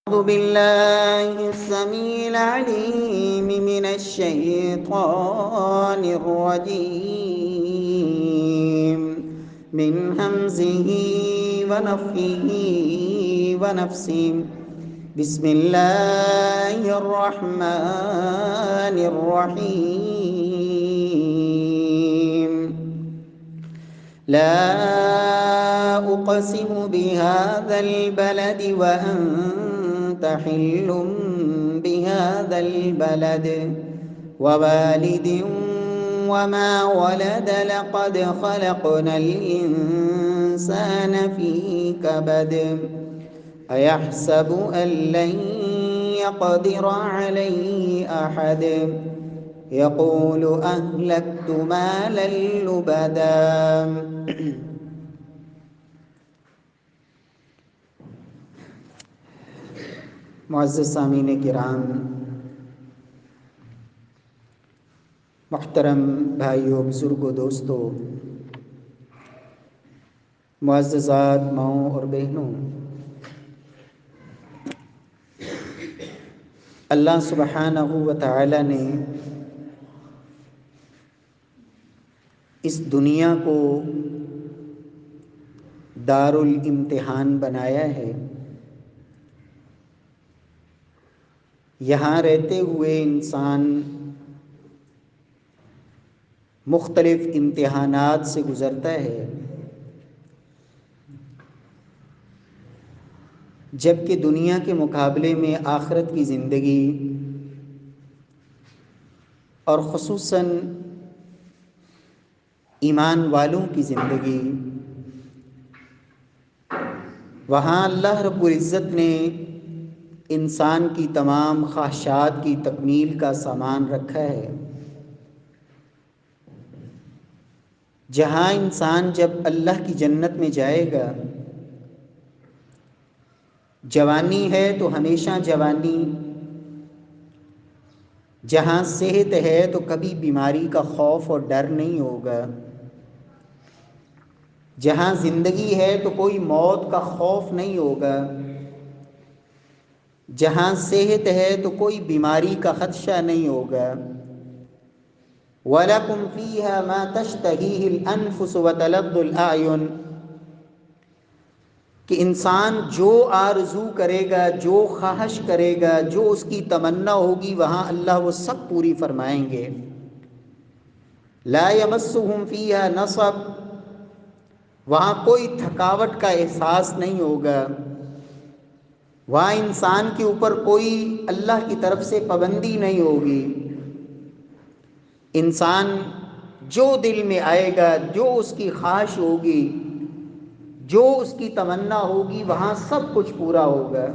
أعوذ بالله السميع العليم من الشيطان الرجيم من همزه ونفخه ونفسه بسم الله الرحمن الرحيم لا أقسم بهذا البلد وأنت حل بهذا البلد ووالد وما ولد لقد خلقنا الإنسان في كبد أيحسب أن لن يقدر عليه أحد يقول أهلكت مالا لبدا معزز سامعین کرام، محترم بھائیوں، بزرگوں، دوستوں، معززات ماؤں اور بہنوں، اللہ سبحانہ و تعالی نے اس دنیا کو دار الامتحان بنایا ہے۔ یہاں رہتے ہوئے انسان مختلف امتحانات سے گزرتا ہے، جبکہ دنیا کے مقابلے میں آخرت کی زندگی اور خصوصاً ایمان والوں کی زندگی، وہاں اللہ رب العزت نے انسان کی تمام خواہشات کی تکمیل کا سامان رکھا ہے۔ جہاں انسان جب اللہ کی جنت میں جائے گا، جوانی ہے تو ہمیشہ جوانی، جہاں صحت ہے تو کبھی بیماری کا خوف اور ڈر نہیں ہوگا، جہاں زندگی ہے تو کوئی موت کا خوف نہیں ہوگا، جہاں صحت ہے تو کوئی بیماری کا خدشہ نہیں ہوگا۔ وَلَكُمْ فِيهَا مَا تَشْتَهِيهِ الْأَنفُسُ وَتَلَذُّ الْأَعْيُنُ، کہ انسان جو آرزو کرے گا، جو خواہش کرے گا، جو اس کی تمنا ہوگی، وہاں اللہ وہ سب پوری فرمائیں گے۔ لَا يَمَسُّهُمْ فِيهَا نَصَبٌ، وہاں کوئی تھکاوٹ کا احساس نہیں ہوگا، وہاں انسان کے اوپر کوئی اللہ کی طرف سے پابندی نہیں ہوگی۔ انسان جو دل میں آئے گا، جو اس کی خواہش ہوگی، جو اس کی تمنا ہوگی، وہاں سب کچھ پورا ہوگا۔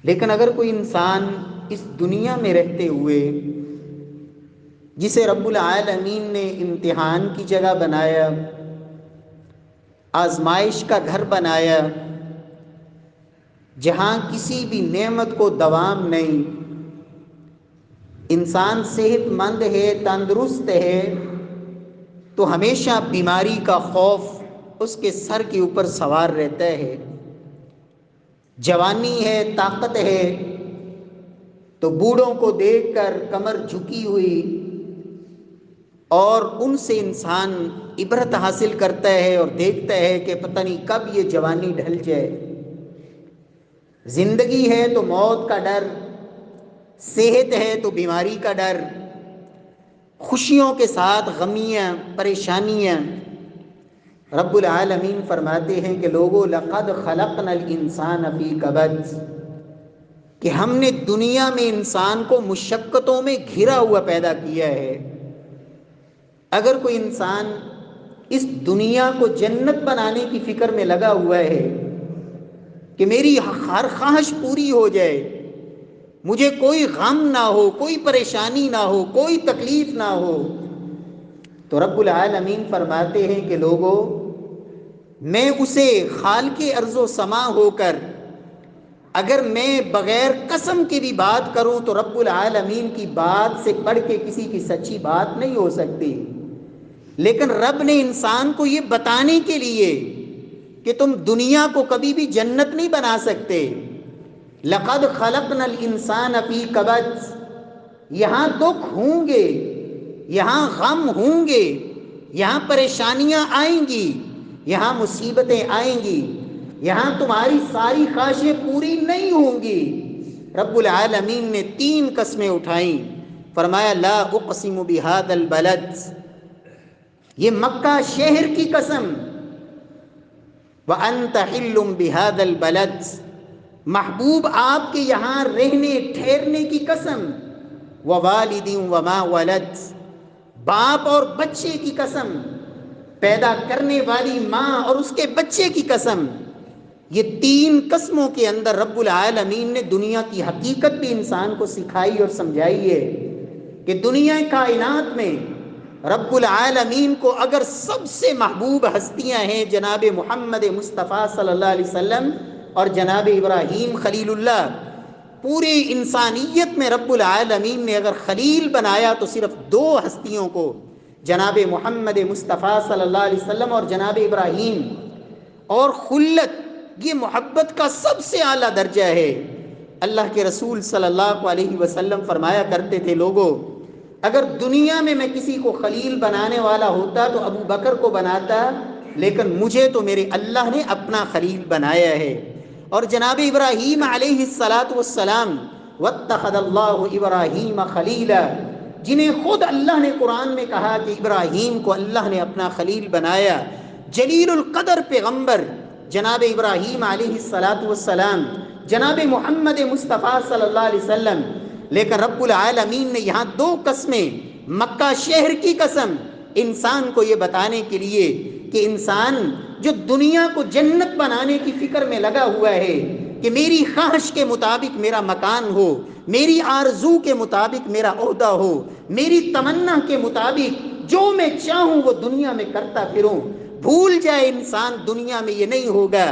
لیکن اگر کوئی انسان اس دنیا میں رہتے ہوئے، جسے رب العالمین نے امتحان کی جگہ بنایا، آزمائش کا گھر بنایا، جہاں کسی بھی نعمت کو دوام نہیں، انسان صحت مند ہے، تندرست ہے، تو ہمیشہ بیماری کا خوف اس کے سر کے اوپر سوار رہتا ہے۔ جوانی ہے، طاقت ہے، تو بوڑھوں کو دیکھ کر کمر جھکی ہوئی، اور ان سے انسان عبرت حاصل کرتا ہے اور دیکھتا ہے کہ پتہ نہیں کب یہ جوانی ڈھل جائے۔ زندگی ہے تو موت کا ڈر، صحت ہے تو بیماری کا ڈر، خوشیوں کے ساتھ غمیاں، پریشانیاں۔ رب العالمین فرماتے ہیں کہ لوگو لقد خلقنا الانسان فی کبد، کہ ہم نے دنیا میں انسان کو مشقتوں میں گھرا ہوا پیدا کیا ہے۔ اگر کوئی انسان اس دنیا کو جنت بنانے کی فکر میں لگا ہوا ہے کہ میری ہر خواہش پوری ہو جائے، مجھے کوئی غم نہ ہو، کوئی پریشانی نہ ہو، کوئی تکلیف نہ ہو، تو رب العالمین فرماتے ہیں کہ لوگوں، میں اسے خالق ارض و سما ہو کر اگر میں بغیر قسم کی بھی بات کروں تو رب العالمین کی بات سے پڑھ کے کسی کی سچی بات نہیں ہو سکتی، لیکن رب نے انسان کو یہ بتانے کے لیے کہ تم دنیا کو کبھی بھی جنت نہیں بنا سکتے۔ لقد خلقنا الانسان فی کبد، یہاں دکھ ہوں گے، یہاں غم ہوں گے، یہاں پریشانیاں آئیں گی، یہاں مصیبتیں آئیں گی، یہاں تمہاری ساری خواہشیں پوری نہیں ہوں گی۔ رب العالمین نے 3 قسمیں اٹھائیں، فرمایا لا اقسم بہذا البلد، یہ مکہ شہر کی قسم، وانت حل بہذا البلد، محبوب آپ کے یہاں رہنے ٹھہرنے کی قسم، ووالد وما ولد، باپ اور بچے کی قسم، پیدا کرنے والی ماں اور اس کے بچے کی قسم۔ یہ 3 قسموں کے اندر رب العالمین نے دنیا کی حقیقت بھی انسان کو سکھائی اور سمجھائی ہے کہ دنیا کائنات میں رب العالمین کو اگر سب سے محبوب ہستیاں ہیں جناب محمد مصطفیٰ صلی اللہ علیہ وسلم اور جناب ابراہیم خلیل اللہ، پوری انسانیت میں رب العالمین نے اگر خلیل بنایا تو صرف 2 ہستیوں کو، جناب محمد مصطفیٰ صلی اللہ علیہ وسلم اور جناب ابراہیم۔ اور خلت یہ محبت کا سب سے اعلیٰ درجہ ہے۔ اللہ کے رسول صلی اللہ علیہ وسلم فرمایا کرتے تھے، لوگوں اگر دنیا میں میں کسی کو خلیل بنانے والا ہوتا تو ابو بکر کو بناتا، لیکن مجھے تو میرے اللہ نے اپنا خلیل بنایا ہے۔ اور جناب ابراہیم علیہ السلام، واتخذ اللہ ابراہیم خلیلا، جنہیں خود اللہ نے قرآن میں کہا کہ ابراہیم کو اللہ نے اپنا خلیل بنایا، جلیل القدر پیغمبر جناب ابراہیم علیہ السلام، جناب محمد مصطفیٰ صلی اللہ علیہ وسلم۔ لیکن رب العالمین نے یہاں 2 قسمیں، مکہ شہر کی قسم، انسان کو یہ بتانے کے لیے کہ انسان جو دنیا کو جنت بنانے کی فکر میں لگا ہوا ہے کہ میری خواہش کے مطابق میرا مکان ہو، میری آرزو کے مطابق میرا عہدہ ہو، میری تمنا کے مطابق جو میں چاہوں وہ دنیا میں کرتا پھروں، بھول جائے انسان دنیا میں یہ نہیں ہوگا۔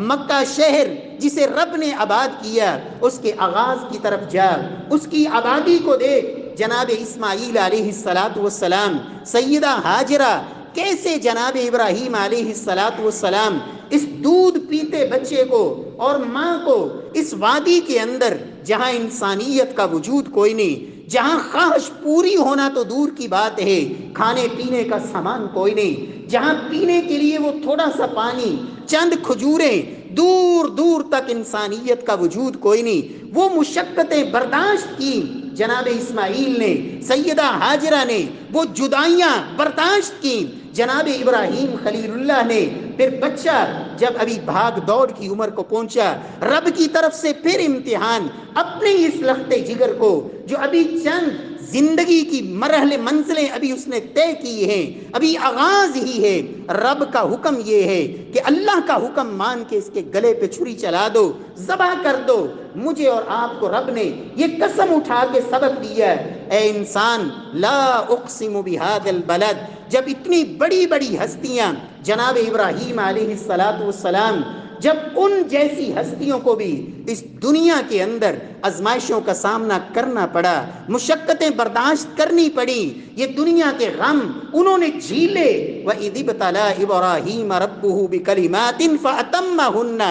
مکہ شہر جسے رب نے آباد کیا، اس کے آغاز کی طرف جا، اس کی آبادی کو دیکھ۔ جناب اسماعیل علیہ السلام، سیدہ ہاجرہ، کیسے جناب ابراہیم علیہ السلام اس دودھ پیتے بچے کو اور ماں کو اس وادی کے اندر جہاں انسانیت کا وجود کوئی نہیں، جہاں خواہش پوری ہونا تو دور کی بات ہے، کھانے پینے کا سامان کوئی نہیں، جہاں پینے کے لیے وہ تھوڑا سا پانی، چند کھجوریں، دور دور تک انسانیت کا وجود کوئی نہیں، وہ مشقتیں برداشت کی جناب اسماعیل نے، سیدہ ہاجرہ نے، وہ جدائیاں برداشت کی جناب ابراہیم خلیل اللہ نے۔ پھر بچہ جب ابھی بھاگ دوڑ کی عمر کو پہنچا، رب کی طرف سے پھر امتحان، اپنے اس لختے جگر کو جو ابھی چند زندگی کی مرحلے منزلیں ابھی اس نے طے کی ہیں، ابھی آغاز ہی ہے، رب کا حکم یہ ہے کہ اللہ کا حکم مان کے اس کے گلے پہ چھری چلا دو، ذبح کر دو۔ مجھے اور آپ کو رب نے یہ قسم اٹھا کے سبق دیا ہے، اے انسان لا اقسم بہذا البلد، جب اتنی بڑی بڑی ہستیاں جناب ابراہیم علیہ السلام، جب ان جیسی ہستیوں کو بھی اس دنیا کے اندر آزمائشوں کا سامنا کرنا پڑا، مشقتیں برداشت کرنی پڑی، یہ دنیا کے غم انہوں نے جھیلے۔ وَإِذِ ابْتَلَىٰ إِبْرَاهِيمَ رَبُّهُ بِكَلِمَاتٍ فَأَتَمَّهُنَّ،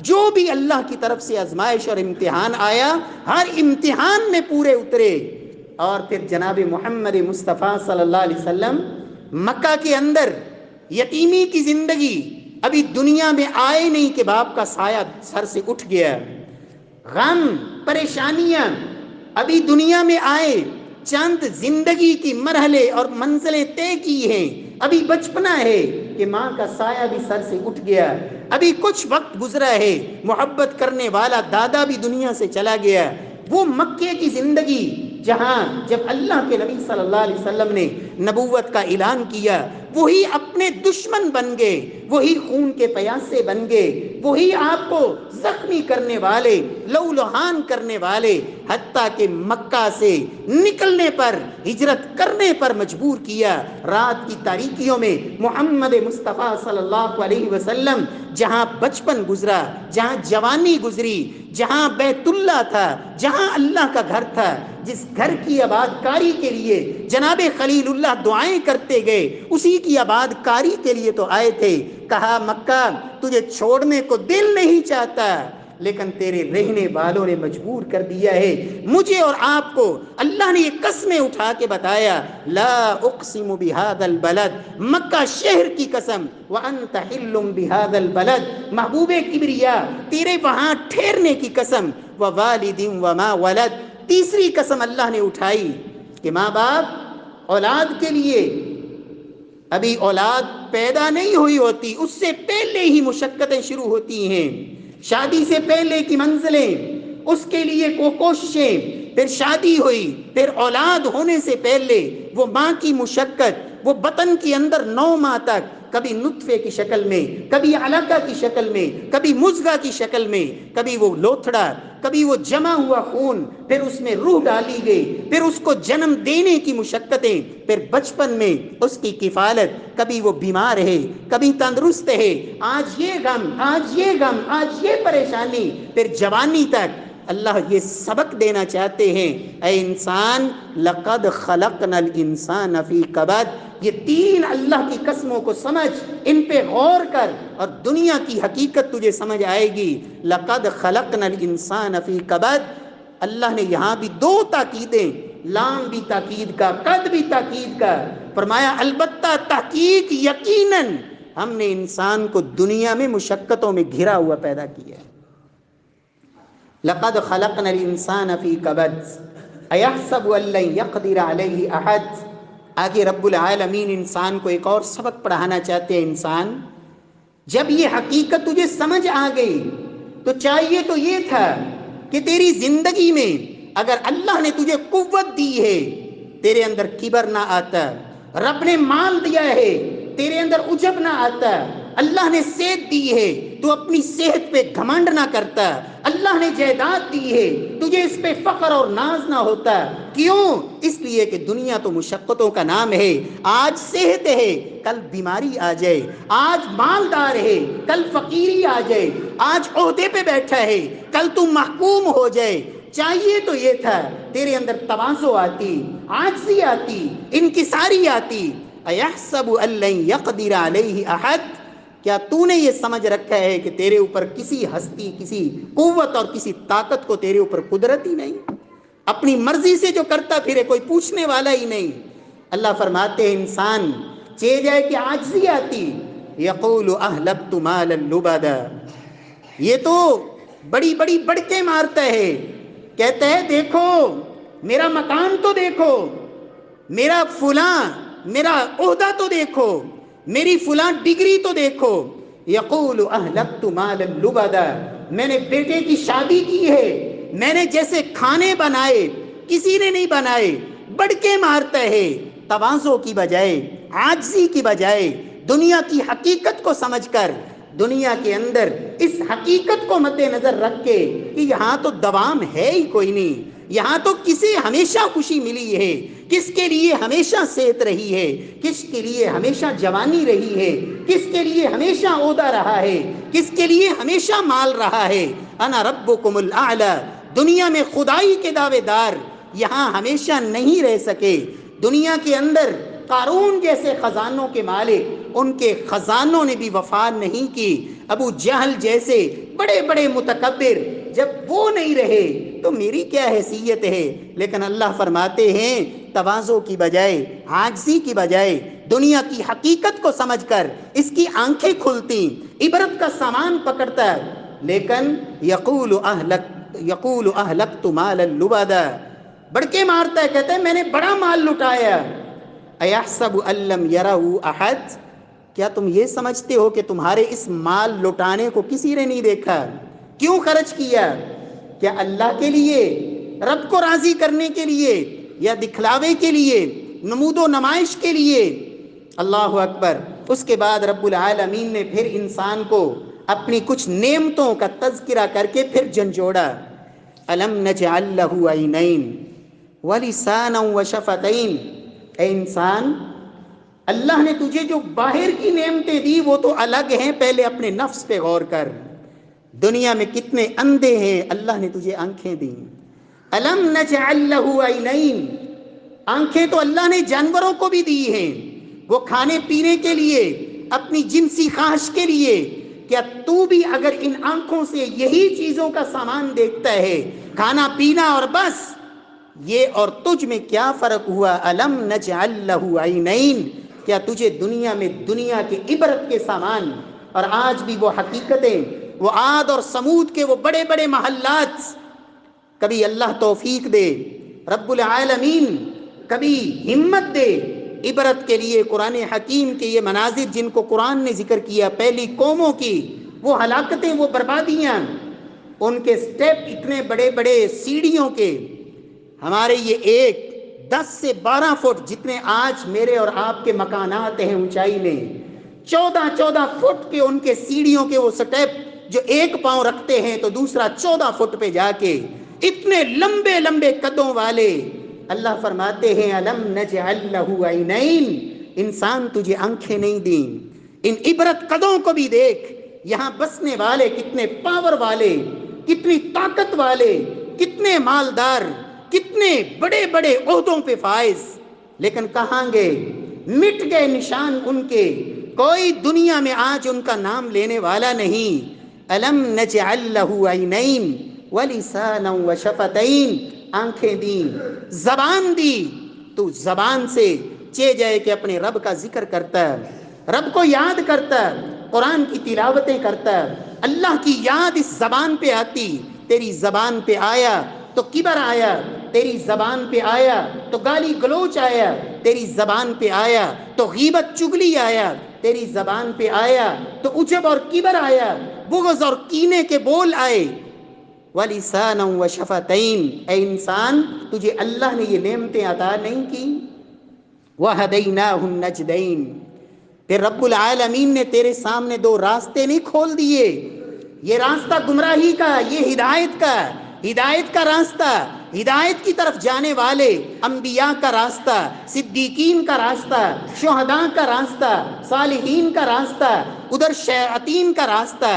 جو بھی اللہ کی طرف سے آزمائش اور امتحان آیا، ہر امتحان میں پورے اترے۔ اور پھر جناب محمد مصطفیٰ صلی اللہ علیہ وسلم مکہ کے اندر یتیمی کی زندگی، ابھی دنیا میں آئے نہیں کہ باپ کا سایہ سر سے اٹھ گیا، غم پریشانیاں ابھی دنیا میں آئے، چند زندگی کی مرحلے اور منزلیں طے کی ہیں، ابھی بچپنا ہے کہ ماں کا سایہ بھی سر سے اٹھ گیا، ابھی کچھ وقت گزرا ہے، محبت کرنے والا دادا بھی دنیا سے چلا گیا۔ وہ مکے کی زندگی جہاں جب اللہ کے نبی صلی اللہ علیہ وسلم نے نبوت کا اعلان کیا، وہی اپنے دشمن بن گئے، وہی خون کے پیاسے بن گئے، وہی آپ کو زخمی کرنے والے، لہولہان کرنے والے، حتیٰ کہ مکہ سے نکلنے پر، ہجرت کرنے پر مجبور کیا۔ رات کی تاریکیوں میں محمد مصطفیٰ صلی اللہ علیہ وسلم جہاں بچپن گزرا، جہاں جوانی گزری، جہاں بیت اللہ تھا، جہاں اللہ کا گھر تھا، جس گھر کی آباد کاری کے لیے جناب خلیل اللہ دعائیں کرتے گئے، اسی کی آباد کاری کے لیے تو آئے تھے۔ کہا مکہ تجھے چھوڑنے کو دل نہیں چاہتا، لیکن تیرے رہنے والوں نے مجبور کر دیا ہے۔ مجھے اور آپ کو اللہ نے یہ قسمیں اٹھا کے بتایا، لا اقسم بہذا البلد، مکہ شہر کی قسم، وانت حل بہذا البلد، محبوب کبریا تیرے وہاں ٹھہرنے کی قسم، ووالد وما ولد، تیسری قسم اللہ نے اٹھائی کہ ماں باپ اولاد کے لیے ابھی اولاد پیدا نہیں ہوئی ہوتی، اس سے پہلے ہی مشقتیں شروع ہوتی ہیں، شادی سے پہلے کی منزلیں، اس کے لیے کوششیں، پھر شادی ہوئی، پھر اولاد ہونے سے پہلے وہ ماں کی مشقت، وہ بطن کے اندر 9 ماہ تک کبھی نطفے کی شکل میں، کبھی علقہ کی شکل میں، کبھی مضغہ کی شکل میں، کبھی وہ لوتھڑا، کبھی وہ جمع ہوا خون، پھر اس میں روح ڈالی گئی، پھر اس کو جنم دینے کی مشقتیں، پھر بچپن میں اس کی کفالت، کبھی وہ بیمار ہے، کبھی تندرست ہے، آج یہ غم، آج یہ غم، آج یہ پریشانی، پھر جوانی تک۔ اللہ یہ سبق دینا چاہتے ہیں، اے انسان لقد خلقنا الانسان فی کبد، یہ 3 اللہ کی قسموں کو سمجھ، ان پہ غور کر اور دنیا کی حقیقت تجھے سمجھ آئے گی۔ لقد خلقنا الانسان فی کبد، اللہ نے یہاں بھی 2 تاکیدیں، لام بھی تاکید کا، قد بھی تاکید کا، فرمایا البتہ تحقیق یقیناً ہم نے انسان کو دنیا میں مشقتوں میں گھرا ہوا پیدا کیا ہے۔ لقد خلقنا الانسان فی کبد ایحسب ان لن یقدر علیہ احد۔ آگے رب العالمین انسان کو ایک اور سبق پڑھانا چاہتے ہیں، انسان جب یہ حقیقت تجھے سمجھ آ گئی تو چاہیے تو یہ تھا کہ تیری زندگی میں اگر اللہ نے تجھے قوت دی ہے، تیرے اندر کبر نہ آتا، رب نے مال دیا ہے تیرے اندر عجب نہ آتا، اللہ نے صحت دی ہے تو اپنی صحت پہ گھمنڈ نہ کرتا، اللہ نے جائیداد دی ہے تجھے اس پہ فخر اور ناز نہ ہوتا۔ کیوں؟ اس لیے کہ دنیا تو مشقتوں کا نام ہے، آج صحت ہے کل بیماری آ جائے، آج مالدار ہے کل فقیری آ جائے، آج عہدے پہ بیٹھا ہے کل تم محکوم ہو جائے۔ چاہیے تو یہ تھا تیرے اندر تواضع آتی، عاجزی آتی، انکساری آتی۔ ایحسب ان لن یقدر علیہ احد، کیا تو نے یہ سمجھ رکھا ہے کہ تیرے اوپر کسی ہستی، کسی قوت اور کسی طاقت کو تیرے اوپر قدرت ہی نہیں؟ اپنی مرضی سے جو کرتا پھرے کوئی پوچھنے والا ہی نہیں۔ اللہ فرماتے ہیں انسان چہ جائے کہ عاجزی آتی، یقول اہلکت مالا لبدا، یہ تو بڑی بڑی بڑکیں مارتا ہے، کہتا ہے دیکھو میرا مکان تو دیکھو، میرا فلاں، میرا عہدہ تو دیکھو، میری فلاں ڈگری تو دیکھو۔ یقول اہلکت مالا لبدا، میں نے بیٹے کی شادی کی ہے، میں نے جیسے کھانے بنائے کسی نے نہیں بنائے، بڑکے مارتا ہے، تواضع کی بجائے، عاجزی کی بجائے، دنیا کی حقیقت کو سمجھ کر، دنیا کے اندر اس حقیقت کو مد نظر رکھ کے کہ یہاں تو دوام ہے ہی کوئی نہیں، یہاں تو کسے ہمیشہ خوشی ملی ہے، کس کے لیے ہمیشہ صحت رہی ہے، کس کے لیے ہمیشہ جوانی رہی ہے، کس کے لیے ہمیشہ عہدہ رہا ہے، کس کے لیے ہمیشہ مال رہا ہے۔ انا ربکم الاعلی، دنیا میں خدائی کے دعوے دار یہاں ہمیشہ نہیں رہ سکے۔ دنیا کے اندر قارون جیسے خزانوں کے مالک، ان کے خزانوں نے بھی وفا نہیں کی۔ ابو جہل جیسے بڑے بڑے متکبر جب وہ نہیں رہے تو میری کیا حیثیت ہے؟ لیکن اللہ فرماتے ہیں تواضع کی بجائے، عاجزی کی بجائے، دنیا کی حقیقت کو سمجھ کر اس کی آنکھیں کھلتی، عبرت کا سامان پکڑتا، لیکن یقول اہلکت مالا لبدا، بڑکے مارتا ہے، کہتا ہے میں نے بڑا مال لٹایا۔ ایحسب ان لم یرہ احد، کیا تم یہ سمجھتے ہو کہ تمہارے اس مال لٹانے کو کسی نے نہیں دیکھا؟ کیوں خرچ کیا؟ کیا اللہ کے لیے، رب کو راضی کرنے کے لیے، یا دکھلاوے کے لیے، نمود و نمائش کے لیے؟ اللہ اکبر۔ اس کے بعد رب العالمین نے پھر انسان کو اپنی کچھ نعمتوں کا تذکرہ کر کے پھر جھنجھوڑا۔ الم نجعل لہ عینین ولسانا وشفتین، اے انسان اللہ نے تجھے جو باہر کی نعمتیں دی وہ تو الگ ہیں، پہلے اپنے نفس پہ غور کر، دنیا میں کتنے اندھے ہیں، اللہ نے تجھے آنکھیں دی. الم نجعل لہ عینین، آنکھیں تو اللہ نے جانوروں کو بھی دی ہیں، وہ کھانے پینے کے لیے، اپنی جنسی خواہش کے لیے. کیا تو بھی اگر ان آنکھوں سے یہی چیزوں کا سامان دیکھتا ہے، کھانا پینا اور بس، یہ اور تجھ میں کیا فرق ہوا؟ الم نجعل لہ عینین، کیا تجھے دنیا میں دنیا کے عبرت کے سامان، اور آج بھی وہ حقیقتیں، وہ عاد اور سمود کے وہ بڑے بڑے محلات، کبھی اللہ توفیق دے رب العالمین، کبھی ہمت دے عبرت کے لیے قرآن حکیم کے یہ مناظر جن کو قرآن نے ذکر کیا، پہلی قوموں کی وہ ہلاکتیں، وہ بربادیاں، ان کے سٹیپ اتنے بڑے بڑے سیڑھیوں کے. ہمارے یہ 10 سے 12 فٹ جتنے آج میرے اور آپ کے مکانات ہیں اونچائی میں، 14 فٹ کے ان کے سیڑھیوں کے وہ سٹیپ، جو ایک پاؤں رکھتے ہیں تو دوسرا 14 فٹ پہ جا کے، اتنے لمبے لمبے قدوں والے. اللہ فرماتے ہیں الم نجعل لہ عینین، انسان تجھے آنکھیں نہیں دیں؟ ان عبرت قدوں کو بھی دیکھ، یہاں بسنے والے کتنے پاور والے، کتنی طاقت والے، کتنے مالدار، کتنے بڑے بڑے عہدوں پہ فائز، لیکن کہاں گئے؟ مٹ گئے نشان ان کے، کوئی دنیا میں آج ان کا نام لینے والا نہیں. الم نجعل لہ عینین ولسانا وشفتین، آنکھیں دیں، زبان دی، تو زبان سے چے جائے کہ اپنے رب کا ذکر کرتا ہے، رب کو یاد کرتا ہے، قرآن کی تلاوتیں کرتا ہے، اللہ کی یاد اس زبان پہ آتی. تیری زبان پہ آیا تو کبر آیا، تیری زبان پہ آیا تو گالی گلوچ آیا، تیری زبان پہ آیا تو غیبت چگلی آیا، تیری زبان پہ آیا تو عجب اور کبر آیا، بغض اور کینے کے بول آئے. وَلِسَانًا وَشَفَتَيْن، اے انسان تجھے اللہ نے یہ نعمتیں عطا نہیں کی؟ وَهَدَيْنَاهُ النَّجْدَيْن، پھر رب العالمین نے تیرے سامنے 2 راستے نہیں کھول دیے. یہ راستہ گمراہی کا، یہ ہدایت کا، ہدایت کا راستہ، ہدایت کی طرف جانے والے انبیاء کا راستہ، صدیقین کا راستہ، شہداء کا راستہ، صالحین کا راستہ، ادھر شیاطین کا راستہ،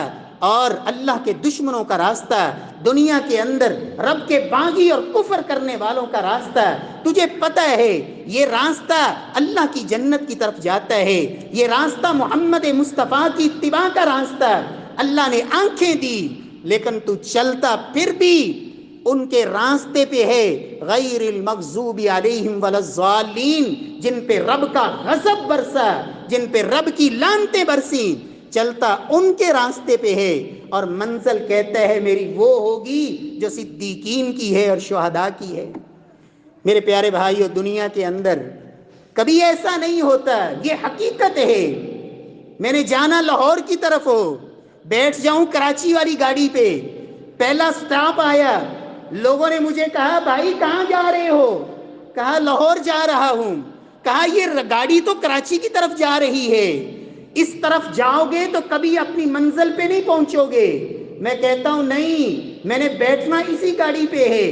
اور اللہ کے دشمنوں کا راستہ، دنیا کے اندر رب کے باغی اور کفر کرنے والوں کا راستہ. تجھے پتہ ہے یہ راستہ اللہ کی جنت کی طرف جاتا ہے، یہ راستہ محمد مصطفیٰ کی اتباع کا راستہ. اللہ نے آنکھیں دی لیکن تو چلتا پھر بھی ان کے راستے پہ ہے، غیر المغضوب علیہم ولا الضالین، جن پہ رب کا غضب برسا، جن پہ رب کی لعنتیں برسی، چلتا ان کے راستے پہ ہے، اور منزل کہتا ہے میری وہ ہوگی جو صدیقین کی ہے اور شہداء کی ہے. میرے پیارے بھائیو، دنیا کے اندر کبھی ایسا نہیں ہوتا، یہ حقیقت ہے. میں نے جانا لاہور کی طرف ہو، بیٹھ جاؤں کراچی والی گاڑی پہ، پہلا سٹاپ آیا، لوگوں نے مجھے کہا بھائی کہاں جا رہے ہو؟ کہا لاہور جا رہا ہوں. کہا یہ گاڑی تو کراچی کی طرف جا رہی ہے، اس طرف جاؤ گے تو کبھی اپنی منزل پہ نہیں پہنچو گے. میں کہتا ہوں نہیں، میں نے بیٹھنا اسی گاڑی پہ ہے،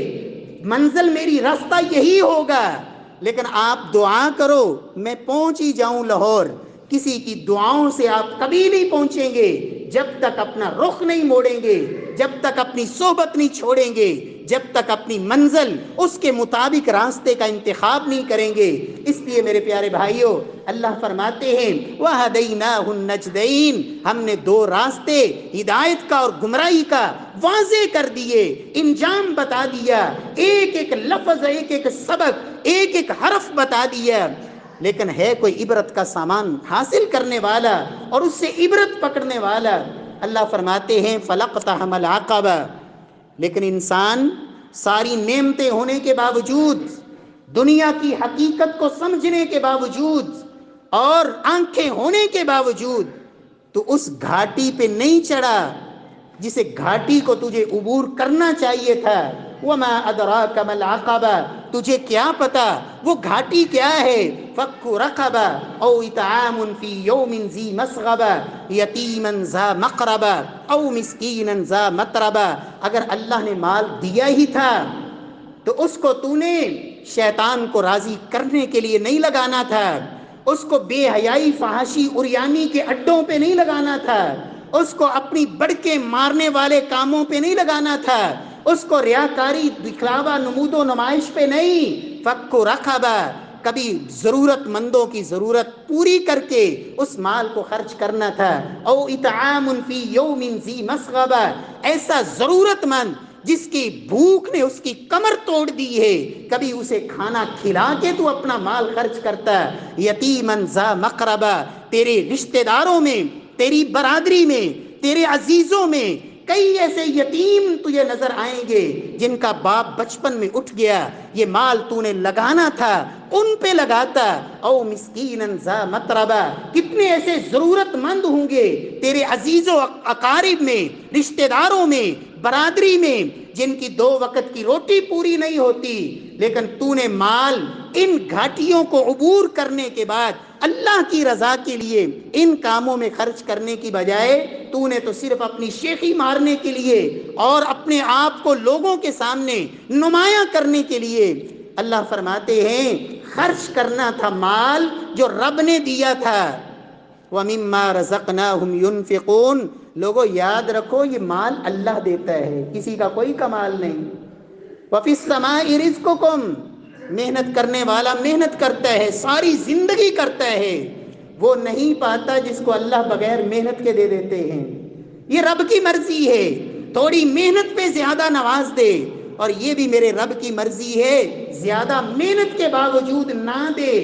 منزل میری راستہ یہی ہوگا، لیکن آپ دعا کرو میں پہنچ ہی جاؤں لاہور. کسی کی دعاؤں سے آپ کبھی نہیں پہنچیں گے جب تک اپنا رخ نہیں موڑیں گے، جب تک اپنی صحبت نہیں چھوڑیں گے، جب تک اپنی منزل اس کے مطابق راستے کا انتخاب نہیں کریں گے. اس لیے میرے پیارے بھائیوں، اللہ فرماتے ہیں وَهَدَيْنَاهُ النَّجْدَيْن، ہم نے 2 راستے ہدایت کا اور گمراہی کا واضح کر دیے، انجام بتا دیا، ایک ایک لفظ، ایک ایک سبق، ایک ایک حرف بتا دیا. لیکن ہے کوئی عبرت کا سامان حاصل کرنے والا اور اس سے عبرت پکڑنے والا؟ اللہ فرماتے ہیں فَلَقْتَحَمَ الْعَقَبَةَ، لیکن انسان ساری نعمتیں ہونے کے باوجود، دنیا کی حقیقت کو سمجھنے کے باوجود اور آنکھیں ہونے کے باوجود تو اس گھاٹی پہ نہیں چڑھا جسے گھاٹی کو تجھے عبور کرنا چاہیے تھا. وَمَا أَدْرَاكَ مَا الْعَقَبَةُ، تجھے کیا پتا وہ گھاٹی کیا ہے؟ فَكُّ رَقَبَةٍ أَوْ إِطْعَامٌ فِي يَوْمٍ ذِي مَسْغَبَةٍ يَتِيمًا ذَا مَقْرَبَةٍ أَوْ مِسْكِينًا ذَا مَتْرَبَةٍ. اگر اللہ نے مال دیا ہی تھا تو اس کو تو نے شیطان کو راضی کرنے کے لیے نہیں لگانا تھا، اس کو بے حیائی، فحاشی، اریانی کے اڈوں پہ نہیں لگانا تھا، اس کو اپنی بڑکے مارنے والے کاموں پہ نہیں لگانا تھا، اس کو ریاکاری، دکھلاوا، نمود و نمائش پہ نہیں، فک رقبہ، کبھی ضرورت مندوں کی ضرورت پوری کر کے اس مال کو خرچ کرنا تھا، او اطعام فی یوم ذی مسغبہ، ایسا ضرورت مند جس کی بھوک نے اس کی کمر توڑ دی ہے، کبھی اسے کھانا کھلا کے تو اپنا مال خرچ کرتا۔ یتیمن ذا مقربہ، تیرے رشتہ داروں میں، تیری برادری میں، تیرے عزیزوں میں کئی ایسے یتیم تجھے نظر آئیں گے جن کا باپ بچپن میں اٹھ گیا، یہ مال تو نے لگانا تھا ان پہ لگاتا۔ او مسکینن ذا متربہ، کتنے ایسے ضرورت مند ہوں گے تیرے عزیز و اقارب میں، رشتہ داروں میں، برادری میں، جن کی 2 وقت کی روٹی پوری نہیں ہوتی، لیکن تو نے مال ان گھاٹیوں کو عبور کرنے کے بعد اللہ کی رضا کے لیے ان کاموں میں خرچ کرنے کی بجائے تو نے تو صرف اپنی شیخی مارنے کے لیے اور اپنے آپ کو لوگوں کے سامنے نمایاں کرنے کے لیے۔ اللہ فرماتے ہیں خرچ کرنا تھا مال جو رب نے دیا تھا۔ وَمِمَّا رَزَقْنَاهُمْ يُنْفِقُونَ، لوگوں یاد رکھو یہ مال اللہ دیتا ہے، کسی کا کوئی کمال نہیں۔ وَفِي السَّمَاءِ رِزْقُكُمْ، محنت کرنے والا محنت کرتا ہے، ساری زندگی کرتا ہے، وہ نہیں پاتا جس کو اللہ بغیر محنت کے دے دیتے ہیں۔ یہ رب کی مرضی ہے، تھوڑی محنت پہ زیادہ نواز دے، اور یہ بھی میرے رب کی مرضی ہے زیادہ محنت کے باوجود نہ دے،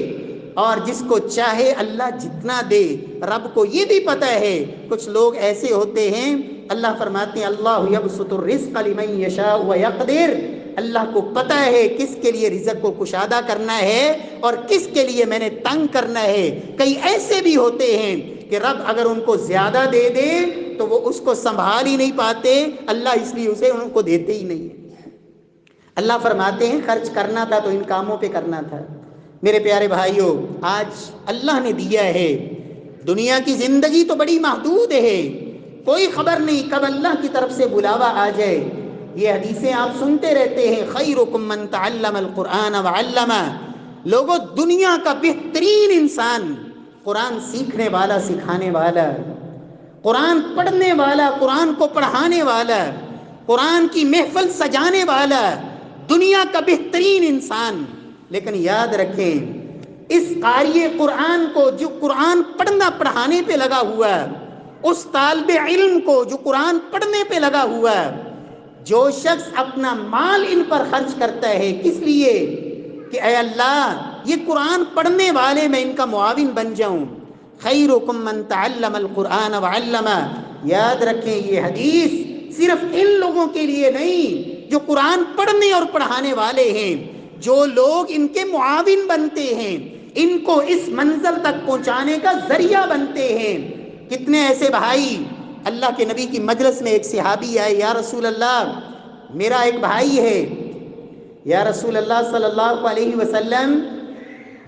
اور جس کو چاہے اللہ جتنا دے۔ رب کو یہ بھی پتہ ہے کچھ لوگ ایسے ہوتے ہیں، اللہ فرماتے ہیں اللہ یبسط الرزق لمن یشاء ویقدر، اللہ کو پتہ ہے کس کے لیے رزق کو کشادہ کرنا ہے اور کس کے لیے میں نے تنگ کرنا ہے۔ کئی ایسے بھی ہوتے ہیں کہ رب اگر ان کو زیادہ دے دے تو وہ اس کو سنبھال ہی نہیں پاتے، اللہ اس لیے اسے ان کو دیتے ہی نہیں۔ اللہ فرماتے ہیں خرچ کرنا تھا تو ان کاموں پہ کرنا تھا۔ میرے پیارے بھائیوں، آج اللہ نے دیا ہے، دنیا کی زندگی تو بڑی محدود ہے، کوئی خبر نہیں کب اللہ کی طرف سے بلاوا آ جائے۔ یہ حدیثیں آپ سنتے رہتے ہیں، خیرکم من تعلم القرآن وعلمہ، لوگوں دنیا کا بہترین انسان قرآن سیکھنے والا، سکھانے والا، قرآن پڑھنے والا، قرآن کو پڑھانے والا، قرآن کی محفل سجانے والا، دنیا کا بہترین انسان۔ لیکن یاد رکھیں اس قاری قرآن کو جو قرآن پڑھنا پڑھانے پہ لگا ہوا ہے، اس طالب علم کو جو قرآن پڑھنے پہ لگا ہوا ہے، جو شخص اپنا مال ان پر خرچ کرتا ہے کس لیے کہ اے اللہ یہ قرآن پڑھنے والے میں ان کا معاون بن جاؤں، خیرکم من تعلم القرآن وعلمہ۔ یاد رکھیں یہ حدیث صرف ان لوگوں کے لیے نہیں جو قرآن پڑھنے اور پڑھانے والے ہیں، جو لوگ ان کے معاون بنتے ہیں، ان کو اس منزل تک پہنچانے کا ذریعہ بنتے ہیں۔ کتنے ایسے بھائی، اللہ کے نبی کی مجلس میں ایک صحابی آئے، یا رسول اللہ میرا ایک بھائی ہے، یا رسول اللہ صلی اللہ علیہ وسلم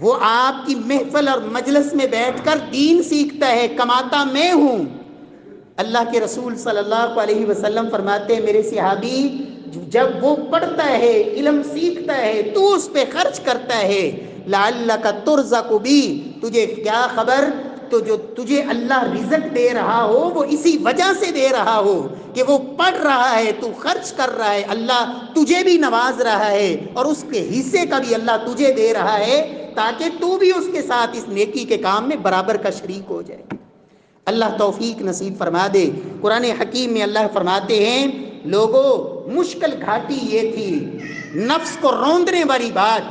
وہ آپ کی محفل اور مجلس میں بیٹھ کر دین سیکھتا ہے، کماتا میں ہوں۔ اللہ کے رسول صلی اللہ علیہ وسلم فرماتے ہیں میرے صحابی جب وہ پڑھتا ہے، علم سیکھتا ہے، تو اس پہ خرچ کرتا ہے، لعلک ترزق بی، تجھے کیا خبر تو جو تجھے اللہ رزق دے رہا ہو وہ اسی وجہ سے دے رہا ہو کہ وہ پڑھ رہا ہے، تو خرچ کر رہا ہے، اللہ تجھے بھی نواز رہا ہے اور اس کے حصے کا بھی اللہ تجھے دے رہا ہے تاکہ تو بھی اس کے ساتھ اس نیکی کے کام میں برابر کا شریک ہو جائے۔ اللہ توفیق نصیب فرما دے۔ قرآن حکیم میں اللہ فرماتے ہیں لوگوں مشکل گھاٹی یہ تھی، نفس کو روندنے والی بات۔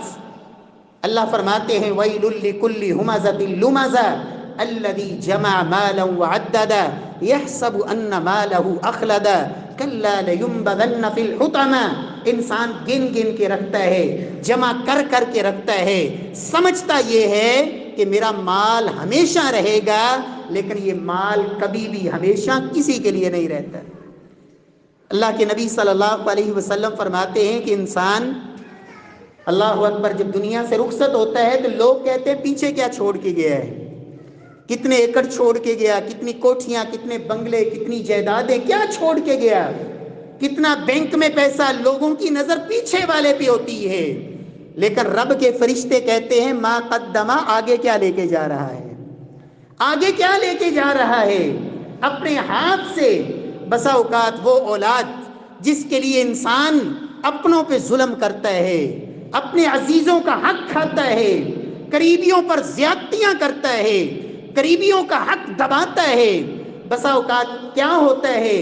اللہ فرماتے ہیں وَيْلٌ لِكُلِّ هُمَزَةٍ لُمَزَةٍ الَّذِي جَمَعَ مَالًا وَعَدَّدَهُ يَحْسَبُ أَنَّ مَالَهُ أَخْلَدَهُ كَلَّا لَيُنبَذَنَّ فِي الْحُطَمَةِ، انسان گن گن کے رکھتا ہے، جمع کر کے رکھتا ہے، سمجھتا یہ ہے کہ میرا مال ہمیشہ رہے گا، لیکن یہ مال کبھی بھی ہمیشہ کسی کے لیے نہیں رہتا۔ اللہ کے نبی صلی اللہ علیہ وسلم فرماتے ہیں کہ انسان اللہ اکبر جب دنیا سے رخصت ہوتا ہے تو لوگ کہتے ہیں پیچھے کیا چھوڑ کے گیا ہے، کتنے ایکڑ چھوڑ کے گیا، کتنی کوٹھیاں، کتنے بنگلے، کتنی جائیدادیں، کیا چھوڑ کے گیا، کتنا بینک میں پیسہ، لوگوں کی نظر پیچھے والے پہ ہوتی ہے، لیکن رب کے فرشتے کہتے ہیں ما قدما، آگے کیا لے کے جا رہا ہے، آگے کیا لے کے جا رہا ہے۔ اپنے ہاتھ سے بسا اوقات وہ اولاد جس کے لیے انسان اپنوں پہ ظلم کرتا ہے، اپنے عزیزوں کا حق کھاتا ہے، قریبیوں پر زیادتیاں کرتا ہے، قریبیوں کا حق دباتا ہے، بسا اوقات کیا ہوتا ہے،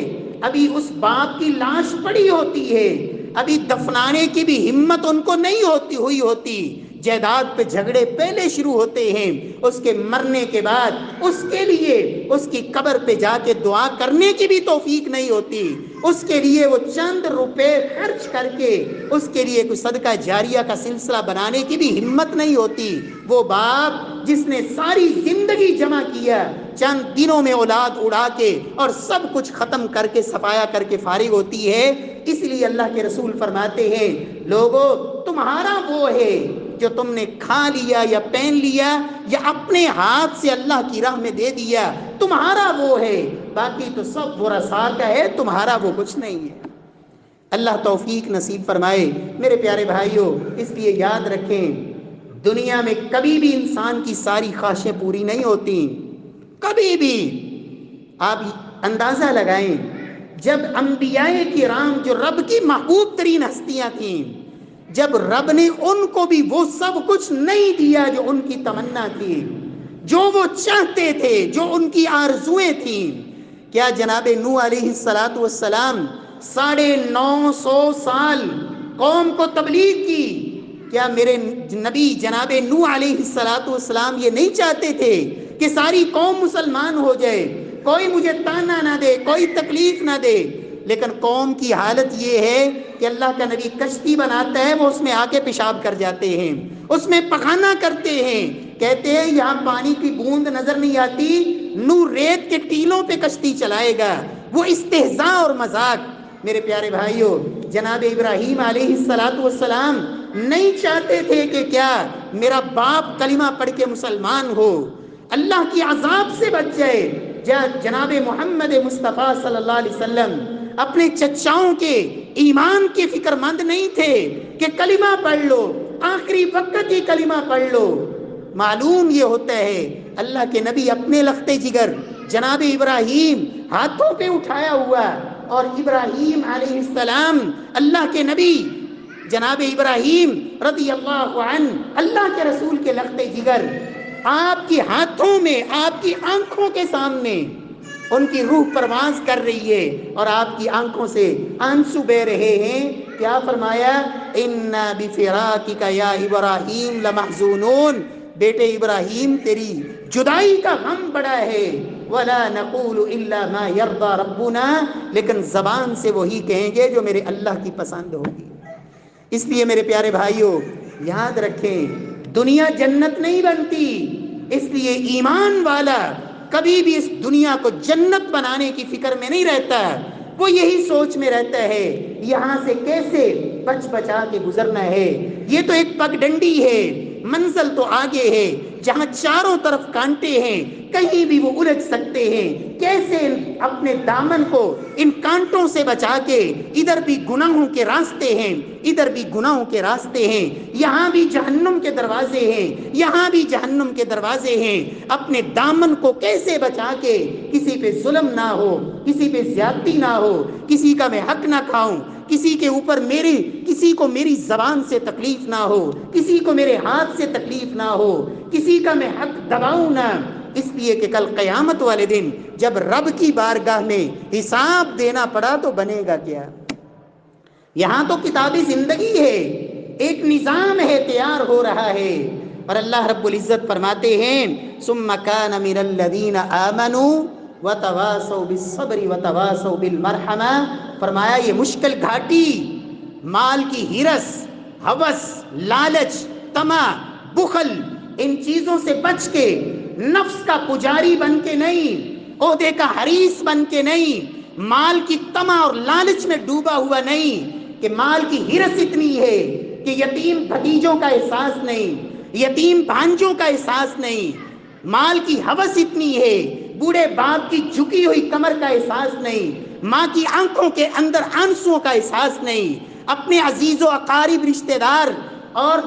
ابھی اس باپ کی لاش پڑی ہوتی ہے، ابھی دفنانے کی بھی ہمت ان کو نہیں ہوتی، جائیداد پہ جھگڑے پہلے شروع ہوتے ہیں، اس کے مرنے کے بعد اس کے لیے اس کی قبر پہ جا کے دعا کرنے کی بھی توفیق نہیں ہوتی، اس کے لیے وہ چند روپے خرچ کر کے اس کے لیے کوئی صدقہ جاریہ کا سلسلہ بنانے کی بھی ہمت نہیں ہوتی۔ وہ باپ جس نے ساری زندگی جمع کیا، چند دنوں میں اولاد اڑا کے اور سب کچھ ختم کر کے صفایا کر کے فارغ ہوتی ہے۔ اس لیے اللہ کے رسول فرماتے ہیں، لوگو تمہارا وہ ہے جو تم نے کھا لیا یا پہن لیا یا اپنے ہاتھ سے اللہ کی راہ میں دے دیا، تمہارا وہ ہے، باقی تو سب ورثاء کا ہے، تمہارا وہ کچھ نہیں ہے۔ اللہ توفیق نصیب فرمائے۔ میرے پیارے بھائیوں، اس لیے یاد رکھیں، دنیا میں کبھی بھی انسان کی ساری خواہشیں پوری نہیں ہوتی، کبھی بھی۔ آپ اندازہ لگائیں، جب انبیاء کرام جو رب کی محبوب ترین ہستیاں تھیں، جب رب نے ان کو بھی وہ سب کچھ نہیں دیا جو ان کی تمنا تھی، جو وہ چاہتے تھے، جو ان کی آرزویں تھیں، کیا جناب نوح علیہ السلام 950 سال قوم کو تبلیغ کی؟ کیا میرے نبی جناب نوح علیہ السلام یہ نہیں چاہتے تھے کہ ساری قوم مسلمان ہو جائے، کوئی مجھے تانا نہ دے، کوئی تکلیف نہ دے؟ لیکن قوم کی حالت یہ ہے کہ اللہ کا نبی کشتی بناتا ہے، وہ اس میں آ کے پیشاب کر جاتے ہیں، اس میں پخانہ کرتے ہیں، کہتے ہیں یہاں پانی کی بوند نظر نہیں آتی، نوح ریت کے ٹیلوں پہ کشتی چلائے گا۔ وہ استہزاء اور مذاق۔ میرے پیارے بھائیوں، جناب ابراہیم علیہ السلام نہیں چاہتے تھے کہ کیا میرا باپ کلمہ پڑھ کے مسلمان ہو، اللہ کی عذاب سے بچ جائے۔ جناب محمد مصطفیٰ صلی اللہ علیہ وسلم اپنے چچاؤں کے ایمان کے فکر مند نہیں تھے کہ کلمہ پڑھ لو، آخری وقت ہی کلمہ پڑھ لو۔ معلوم یہ ہوتا ہے اللہ کے نبی اپنے لخت جگر جناب ابراہیم ہاتھوں پہ اٹھایا ہوا، اور ابراہیم علیہ السلام اللہ کے نبی جناب ابراہیم رضی اللہ عنہ اللہ کے رسول کے لخت جگر آپ کی ہاتھوں میں، آپ کی آنکھوں کے سامنے ان کی روح پرواز کر رہی ہے، اور آپ کی آنکھوں سے آنسو بہ رہے ہیں۔ کیا فرمایا؟ اِنَّا بِفِرَاقِكَ يَا إِبْرَاهِيمُ لَمَحْزُونُونَ، بیٹے ابراہیم تیری جدائی کا غم بڑا ہے، وَلَا نَقُولُ إِلَّا مَا يَرْضَى رَبُّنَا، لیکن زبان سے وہی کہیں گے جو میرے اللہ کی پسند ہوگی۔ اس لیے میرے پیارے بھائیوں، یاد رکھیں، دنیا جنت نہیں بنتی، اس لیے ایمان والا کبھی بھی اس دنیا کو جنت بنانے کی فکر میں نہیں رہتا، وہ یہی سوچ میں رہتا ہے یہاں سے کیسے بچ بچا کے گزرنا ہے۔ یہ تو ایک پگڈنڈی ہے، منزل تو آگے ہے جہاں چاروں طرف کانٹے ہیں، کہیں بھی وہ الجھ سکتے ہیں، کیسے اپنے دامن کو ان کانٹوں سے بچا کے، ادھر بھی گناہوں کے راستے ہیں، ادھر بھی گناہوں کے راستے ہیں، یہاں بھی جہنم کے دروازے ہیں، یہاں بھی جہنم کے دروازے ہیں، اپنے دامن کو کیسے بچا کے کسی پہ ظلم نہ ہو، کسی پہ زیادتی نہ ہو، کسی کا میں حق نہ کھاؤں، کسی کے اوپر کسی کو میری زبان سے تکلیف نہ ہو، کسی کو میرے ہاتھ سے تکلیف نہ ہو، کسی کا میں حق دباؤں نہ، اس لیے کہ کل قیامت والے دن جب رب کی بارگاہ میں حساب دینا پڑا تو بنے گا کیا؟ یہاں تو کتاب زندگی ہے، ایک نظام ہے، تیار ہو رہا ہے، اور اللہ رب العزت فرماتے ہیں ثم كان من الذين آمنوا وتواصوا بالصبر وتواصوا بالمرحمہ، فرمایا یہ مشکل گھاٹی، مال کی ہرس، ہوس، لالچ، طمع، بخل، ان چیزوں سے بچ کے، نفس کا پجاری بن کے نہیں، عہدے کا حریص بن کے نہیں، مال کی طمع اور لالچ میں ڈوبا ہوا نہیں کہ مال کی ہرس اتنی ہے کہ یتیم بھتیجوں کا احساس نہیں، یتیم بھانجوں کا احساس نہیں، مال کی ہوس اتنی ہے، بوڑھے باپ کی جھکی ہوئی کمر کا احساس نہیں، ماں کی آنکھوں کے اندر آنسوؤں کا احساس نہیں، اپنے عزیز و اقارب رشتہ دار اور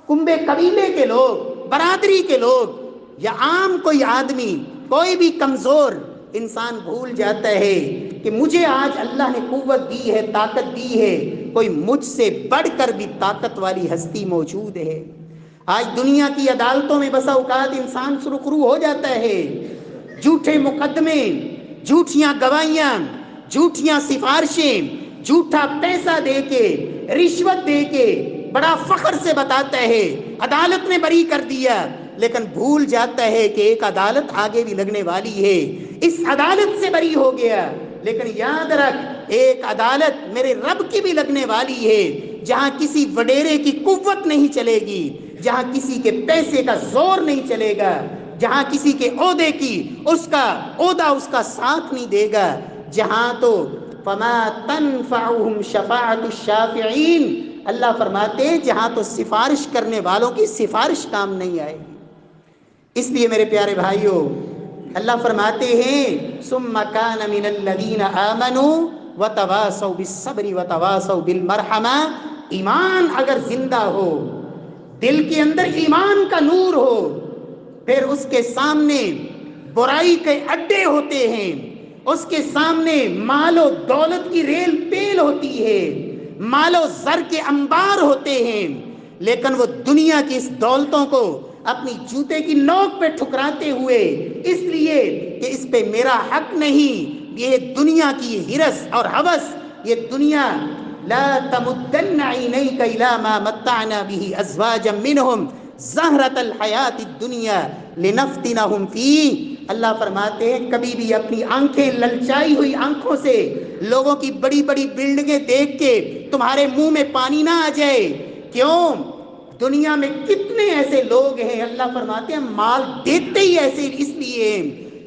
کنبے قبیلے کے لوگ، برادری کے لوگ، یا عام کوئی آدمی، کوئی بھی کمزور انسان بھول جاتا ہے کہ مجھے آج اللہ نے قوت دی ہے، طاقت دی ہے، کوئی مجھ سے بڑھ کر بھی طاقت والی ہستی موجود ہے۔ آج دنیا کی عدالتوں میں بسا اوقات انسان سرخرو ہو جاتا ہے، جھوٹے مقدمے، جھوٹیاں گواہیاں، جھوٹیاں سفارشیں، جھوٹا پیسہ دے کے، رشوت دے کے بڑا فخر سے بتاتا ہے عدالت نے بری کر دیا، لیکن بھول جاتا ہے کہ ایک عدالت آگے بھی لگنے والی ہے، اس عدالت سے بری ہو گیا، لیکن یاد رکھ ایک عدالت میرے رب کی بھی لگنے والی ہے، جہاں کسی وڈیرے کی قوت نہیں چلے گی، جہاں کسی کے پیسے کا زور نہیں چلے گا، جہاں کسی کے عہدے کی اس کا عہدہ اس کا ساتھ نہیں دے گا، جہاں تو فما تنفعهم شفاعت الشافعین، اللہ فرماتے ہیں جہاں تو سفارش کرنے والوں کی سفارش کام نہیں آئے گی۔ اس لیے میرے پیارے بھائیوں، اللہ فرماتے ہیں ثم كان من الذين آمنوا وتواصوا بالصبر وتواصوا بالمرحمہ، ایمان اگر زندہ ہو، دل کے اندر ایمان کا نور ہو، پھر اس کے سامنے برائی کے اڈے ہوتے ہیں، اس کے سامنے مال و دولت کی ریل پیل ہوتی ہے، مال و زر کے انبار ہوتے ہیں، لیکن وہ دنیا کی اس دولتوں کو اپنی جوتے کی نوک پہ ٹھکراتے ہوئے، اس لیے کہ اس پہ میرا حق نہیں، یہ دنیا کی ہرس اور ہوس، یہ دنیا لا تمدن عینیک الی ما متعنا به ازواجا منهم زہرۃ الحیات الدنیا لنفتنہم فیہ، اللہ فرماتے ہیں کبھی بھی اپنی آنکھیں للچائی ہوئی آنکھوں سے لوگوں کی بڑی بڑی بلڈنگیں دیکھ کے تمہارے منہ میں پانی نہ آ جائے۔ کیوں؟ دنیا میں کتنے ایسے لوگ ہیں، اللہ فرماتے ہیں مال دیتے ہی ایسے اس لیے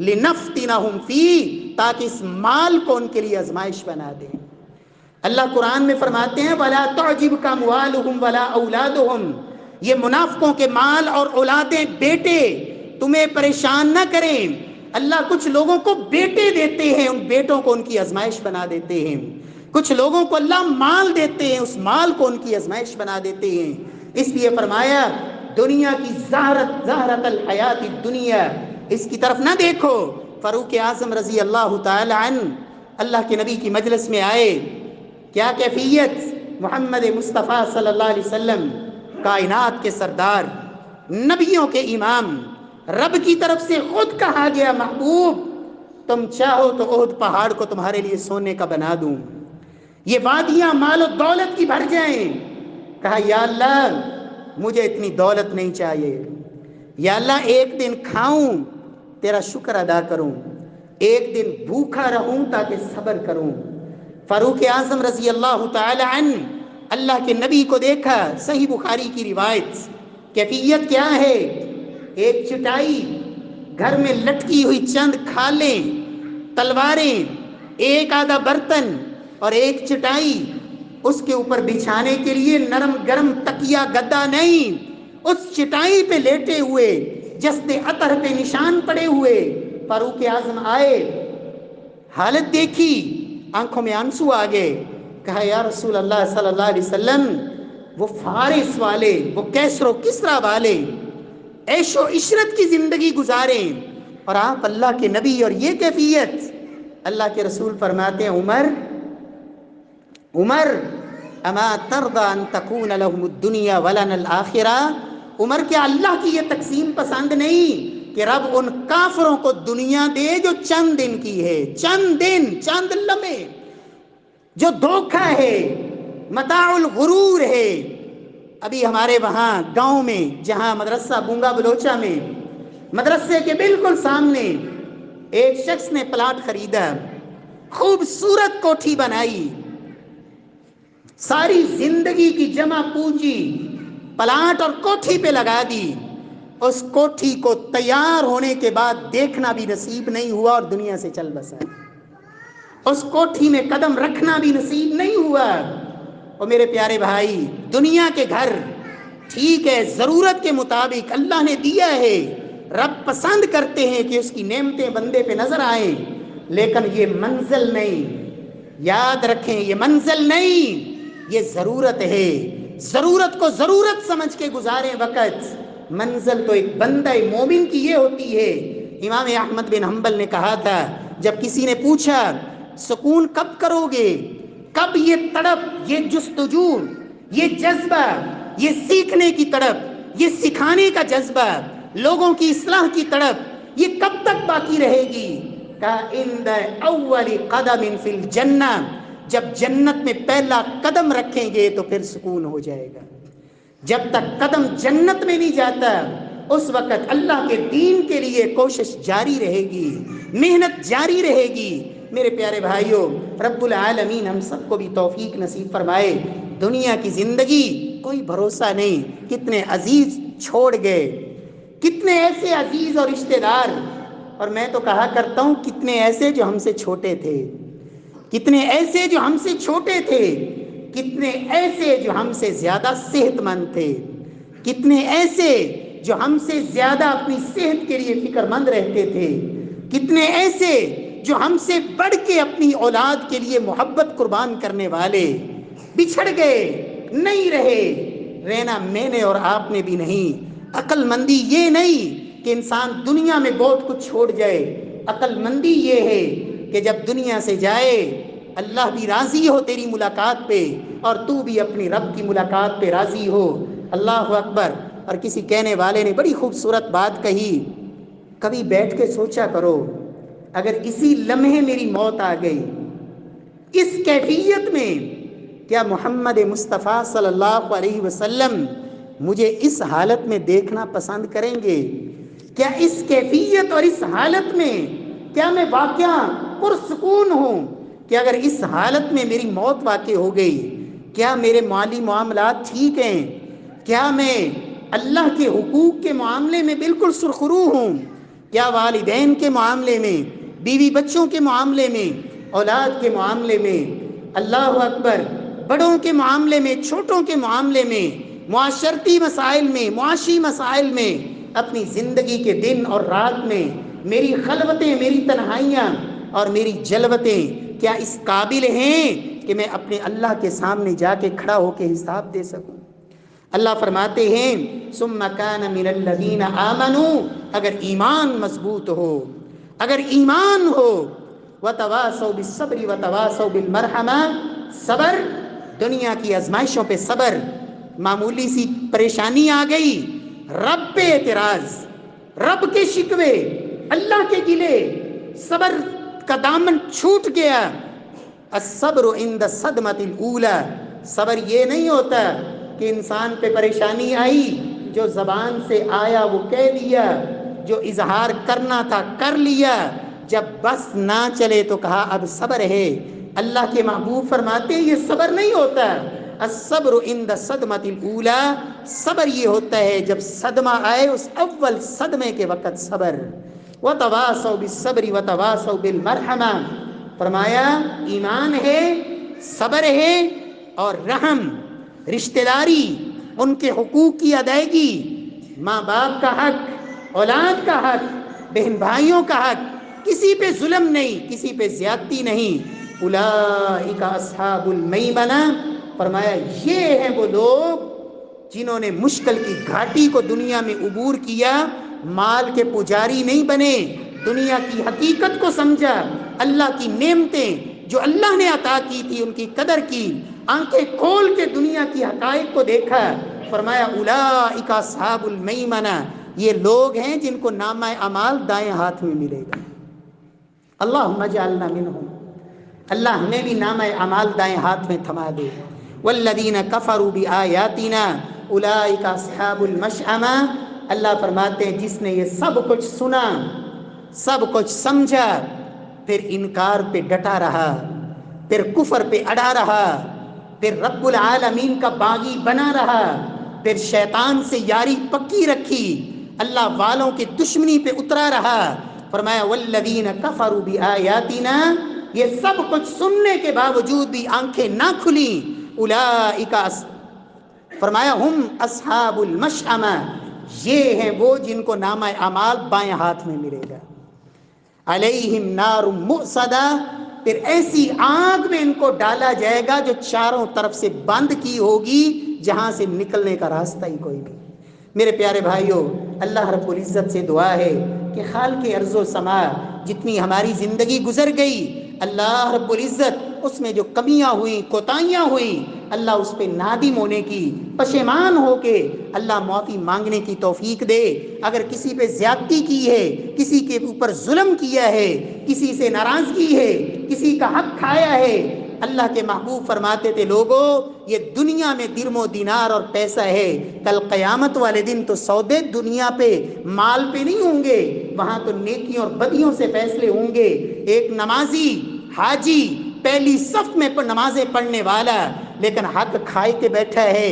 لنفتنہم فیہ، تاکہ اس مال کو ان کے لیے آزمائش بنا دیں۔ اللہ قرآن میں فرماتے ہیں وَلَا تُعْجِبْكَ أَمْوَالُهُمْ وَلَا أَوْلَادُهُمْ، یہ منافقوں کے مال اور اولادیں، بیٹے تمہیں پریشان نہ کریں۔ اللہ کچھ لوگوں کو بیٹے دیتے ہیں، ان بیٹوں کو ان کی آزمائش بنا دیتے ہیں، کچھ لوگوں کو اللہ مال دیتے ہیں، اس مال کو ان کی آزمائش بنا دیتے ہیں۔ اس لیے فرمایا دنیا کی زہرت الحیات الدنیا، اس کی طرف نہ دیکھو۔ فاروق اعظم رضی اللہ تعالی عنہ اللہ کے نبی کی مجلس میں آئے، کیا کیفیت؟ محمد مصطفیٰ صلی اللہ علیہ وسلم کائنات کے سردار، نبیوں کے امام، رب کی طرف سے خود کہا گیا محبوب تم چاہو تو احد پہاڑ کو تمہارے لیے سونے کا بنا دوں، یہ وادیاں مال و دولت کی بھر جائیں۔ کہا یا اللہ مجھے اتنی دولت نہیں چاہیے، یا اللہ ایک دن کھاؤں تیرا شکر ادا کروں، ایک دن بھوکا رہوں تاکہ صبر کروں۔ فاروق اعظم رضی اللہ تعالی عنہ اللہ کے نبی کو دیکھا، صحیح بخاری کی روایت، کیفیت کیا ہے؟ ایک چٹائی، گھر میں لٹکی ہوئی چند کھالیں، تلواریں، ایک آدھا برتن اور ایک چٹائی، اس کے اوپر بچھانے کے لیے نرم گرم تکیہ گدا نہیں، اس چٹائی پہ لیٹے ہوئے، جسد عطر پہ نشان پڑے ہوئے فاروق اعظم آئے، حالت دیکھی، آنکھوں میں آنسو آ گئے، کہا یا رسول اللہ صلی اللہ علیہ وسلم وہ فارس والے، وہ کیسر و کسرا والے عیش و عشرت کی زندگی گزاریں، اور آپ اللہ کے نبی اور یہ کیفیت۔ اللہ کے رسول فرماتے ہیں عمر اما ترضى ان تكون لهم الدنيا ولنا الاخرہ، عمر کیا اللہ کی یہ تقسیم پسند نہیں کہ رب ان کافروں کو دنیا دے جو چند دن کی ہے، چند دن، چند لمحے، جو دھوکہ ہے، متاع الغرور ہے۔ ابھی ہمارے وہاں گاؤں میں جہاں مدرسہ بونگا بلوچا میں، مدرسے کے بالکل سامنے ایک شخص نے پلاٹ خریدا، خوبصورت کوٹھی بنائی، ساری زندگی کی جمع پونجی پلاٹ اور کوٹھی پہ لگا دی، اس کوٹھی کو تیار ہونے کے بعد دیکھنا بھی نصیب نہیں ہوا اور دنیا سے چل بسا، اس کوٹھی میں قدم رکھنا بھی نصیب نہیں ہوا۔ اور میرے پیارے بھائی، دنیا کے گھر ٹھیک ہے ضرورت کے مطابق اللہ نے دیا ہے، رب پسند کرتے ہیں کہ اس کی نعمتیں بندے پہ نظر آئیں، لیکن یہ منزل نہیں، یاد رکھیں یہ منزل نہیں، یہ ضرورت ہے، ضرورت کو ضرورت سمجھ کے گزاریں وقت، منزل تو ایک بندہ مومن کی یہ ہوتی ہے۔ امام احمد بن حنبل نے کہا تھا جب کسی نے پوچھا سکون کب کرو گے، کب یہ تڑپ، یہ جستجو، یہ جذبہ، یہ سیکھنے کی تڑپ، یہ سکھانے کا جذبہ، لوگوں کی اصلاح کی تڑپ، یہ کب تک باقی رہے گی؟ کہا عند اول قدم فی الجنہ، جب جنت میں پہلا قدم رکھیں گے تو پھر سکون ہو جائے گا۔ جب تک قدم جنت میں نہیں جاتا اس وقت اللہ کے دین کے لیے کوشش جاری رہے گی، محنت جاری رہے گی۔ میرے پیارے بھائیوں، رب العالمین ہم سب کو بھی توفیق نصیب فرمائے۔ دنیا کی زندگی کوئی بھروسہ نہیں، کتنے عزیز چھوڑ گئے، کتنے ایسے عزیز اور رشتہ دار، اور میں تو کہا کرتا ہوں کتنے ایسے جو ہم سے چھوٹے تھے، کتنے ایسے جو ہم سے چھوٹے تھے، کتنے ایسے جو ہم سے زیادہ صحت مند تھے، کتنے ایسے جو ہم سے زیادہ اپنی صحت کے لیے فکر مند رہتے تھے، کتنے ایسے جو ہم سے بڑھ کے اپنی اولاد کے لیے محبت قربان کرنے والے بچھڑ گئے، نہیں رہے۔ رہنا میں نے اور آپ نے بھی نہیں۔ عقل مندی یہ نہیں کہ انسان دنیا میں بہت کچھ چھوڑ جائے، عقل مندی یہ ہے کہ جب دنیا سے جائے اللہ بھی راضی ہو تیری ملاقات پہ، اور تو بھی اپنی رب کی ملاقات پہ راضی ہو۔ اللہ اکبر۔ اور کسی کہنے والے نے بڑی خوبصورت بات کہی، کبھی بیٹھ کے سوچا کرو اگر اسی لمحے میری موت آ گئی، اس کیفیت میں، کیا محمد مصطفیٰ صلی اللہ علیہ وسلم مجھے اس حالت میں دیکھنا پسند کریں گے؟ کیا اس کیفیت اور اس حالت میں کیا میں واقعہ پرسکون ہوں کہ اگر اس حالت میں میری موت واقع ہو گئی، کیا میرے مالی معاملات ٹھیک ہیں؟ کیا میں اللہ کے حقوق کے معاملے میں بالکل سرخرو ہوں؟ کیا والدین کے معاملے میں، بیوی بچوں کے معاملے میں، اولاد کے معاملے میں، اللہ اکبر، بڑوں کے معاملے میں، چھوٹوں کے معاملے میں، معاشرتی مسائل میں، معاشی مسائل میں، اپنی زندگی کے دن اور رات میں میری خلوتیں، میری تنہائیاں اور میری جلوتیں کیا اس قابل ہیں کہ میں اپنے اللہ کے سامنے جا کے کھڑا ہو کے حساب دے سکوں؟ اللہ فرماتے ہیں ثم کان من الذین آمنوا، اگر ایمان مضبوط ہو، اگر ایمان ہو، وتواصوا بالصبر وتواصوا بالمرحمہ، صبر، دنیا کی آزمائشوں پہ صبر، معمولی سی پریشانی آ گئی، رب پہ اعتراض، رب کے شکوے، اللہ کے گلے، صبر کا دامن چھوٹ گیا۔ الصبر عند الصدمۃ الاولی، صبر یہ نہیں ہوتا کہ انسان پہ پریشانی آئی، جو زبان سے آیا وہ کہہ دیا، جو اظہار کرنا تھا کر لیا، جب بس نہ چلے تو کہا اب صبر ہے۔ اللہ کے محبوب فرماتے ہیں یہ صبر نہیں ہوتا۔ الصبر عند الصدمۃ الاولی، صبر یہ ہوتا ہے جب صدمہ آئے اس اول صدمے کے وقت صبر۔ وتواصوا بالصبر وتواصوا بالمرحمہ، فرمایا ایمان ہے، صبر ہے اور رحم، رشتہ داری، ان کے حقوق کی ادائیگی، ماں باپ کا حق، اولاد کا حق، بہن بھائیوں کا حق، کسی پہ ظلم نہیں، کسی پہ زیادتی نہیں۔ اولئک اصحاب المیمنہ، فرمایا یہ ہیں وہ لوگ جنہوں نے مشکل کی گھاٹی کو دنیا میں عبور کیا، مال کے پجاری نہیں بنے، دنیا کی حقیقت کو سمجھا، اللہ کی نعمتیں جو اللہ نے عطا کی تھی ان کی قدر کی، آنکھیں کھول کے دنیا کی حقائق کو دیکھا۔ فرمایا اولئک اصحاب المیمنہ، یہ لوگ ہیں جن کو نامہ اعمال دائیں ہاتھ میں ملے گا۔ اللہم اجعلنا منہم، اللہ ہمیں بھی نامہ اعمال دائیں ہاتھ میں تھما دے۔ والذین کفروا بآیاتنا اولئک اصحاب المشأمہ، اللہ فرماتے ہیں جس نے یہ سب کچھ سنا، سب کچھ سمجھا، پھر انکار پہ ڈٹا رہا، پھر کفر پہ اڑا رہا، پھر رب العالمین کا باغی بنا رہا، پھر شیطان سے یاری پکی رکھی، اللہ والوں کی دشمنی پہ اترا رہا، فرمایا والذین کفروا بآیاتنا، یہ سب کچھ سننے کے باوجود بھی آنکھیں نہ کھلیں، اولئک، فرمایا ہم اصحاب المشأمہ، یہ ہیں وہ جن کو نامہ اعمال بائیں ہاتھ میں ملے گا۔ علیہم نار مؤصدہ، پھر ایسی آگ میں ان کو ڈالا جائے گا جو چاروں طرف سے بند کی ہوگی، جہاں سے نکلنے کا راستہ ہی کوئی نہیں۔ میرے پیارے بھائیوں، اللہ رب العزت سے دعا ہے کہ خالق ارض و سما جتنی ہماری زندگی گزر گئی اللہ رب العزت اس میں جو کمیاں ہوئیں کوتاہیاں ہوئیں اللہ اس پہ نادم ہونے کی پشیمان ہو کے اللہ معافی مانگنے کی توفیق دے۔ اگر کسی پہ زیادتی کی ہے، کسی کے اوپر ظلم کیا ہے، کسی سے ناراضگی ہے، کسی کا حق کھایا ہے، اللہ کے محبوب فرماتے تھے لوگوں یہ دنیا میں درم و دینار اور پیسہ ہے، کل قیامت والے دن تو سودے دنیا پہ مال پہ نہیں ہوں گے، وہاں تو نیکیوں اور بدیوں سے فیصلے ہوں گے۔ ایک نمازی حاجی پہلی صف میں نمازیں پڑھنے والا لیکن حق کھائے کے بیٹھا ہے،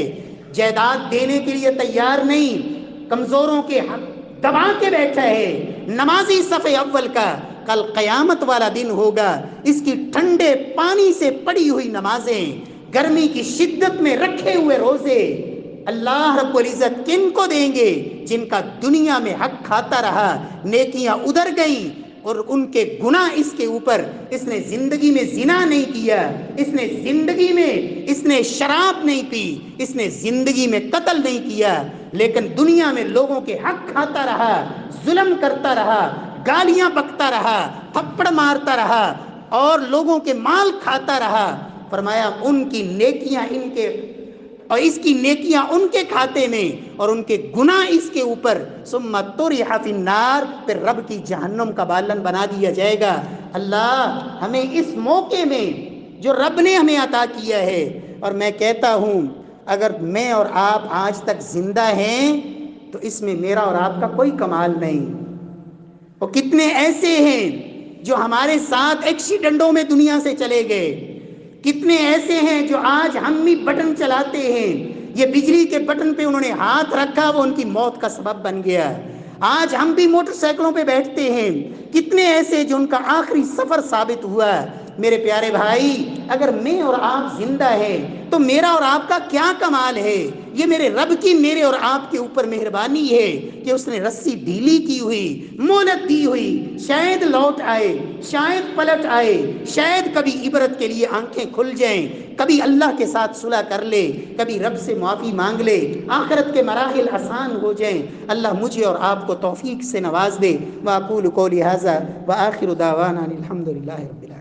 جائیداد دینے کے لیے تیار نہیں، کمزوروں کے حق دبا کے بیٹھا ہے، نمازی صف اول کا کل قیامت والا دن ہوگا، اس کی ٹھنڈے پانی سے پڑی ہوئی نمازیں، گرمی کی شدت میں رکھے ہوئے روزے اللہ رب العزت کن کو دیں گے؟ جن کا دنیا میں حق کھاتا رہا، نیکیاں ادھر گئیں اور ان کے گناہ اس کے اوپر، اس نے زندگی میں زنا نہیں کیا، اس نے زندگی میں اس نے شراب نہیں پی، اس نے زندگی میں قتل نہیں کیا، لیکن دنیا میں لوگوں کے حق کھاتا رہا، ظلم کرتا رہا، گالیاں بکتا رہا، تھپڑ مارتا رہا اور لوگوں کے مال کھاتا رہا۔ فرمایا ان کی نیکیاں ان کے اور اس کی نیکیاں ان کے کھاتے میں اور ان کے گناہ اس کے اوپر، ثم طرح فی النار، پھر رب کی جہنم کا بالن بنا دیا جائے گا۔ اللہ ہمیں اس موقع میں جو رب نے ہمیں عطا کیا ہے، اور میں کہتا ہوں اگر میں اور آپ آج تک زندہ ہیں تو اس میں میرا اور آپ کا کوئی کمال نہیں، اور کتنے ایسے ہیں جو ہمارے ساتھ ایکسیڈنٹوں میں دنیا سے چلے گئے، کتنے ایسے ہیں جو آج ہم بھی بٹن چلاتے ہیں، یہ بجلی کے بٹن پہ انہوں نے ہاتھ رکھا وہ ان کی موت کا سبب بن گیا۔ آج ہم بھی موٹر سائیکلوں پہ بیٹھتے ہیں، کتنے ایسے جو ان کا آخری سفر ثابت ہوا۔ میرے پیارے بھائی اگر میں اور آپ زندہ ہیں تو میرا اور آپ کا کیا کمال ہے؟ یہ میرے رب کی میرے اور آپ کے اوپر مہربانی ہے کہ اس نے رسی ڈھیلی کی ہوئی، مہلت دی ہوئی، شاید لوٹ آئے، شاید پلٹ آئے، شاید کبھی عبرت کے لیے آنکھیں کھل جائیں، کبھی اللہ کے ساتھ صلح کر لے، کبھی رب سے معافی مانگ لے، آخرت کے مراحل آسان ہو جائیں۔ اللہ مجھے اور آپ کو توفیق سے نواز دے۔ وَأَقُولُ قَوْلِي هَذَا وَآخِرُ دَعْوَانَا أَنِ الْحَمْدُ لِلَّهِ رَبِّ الْعَالَمِينَ۔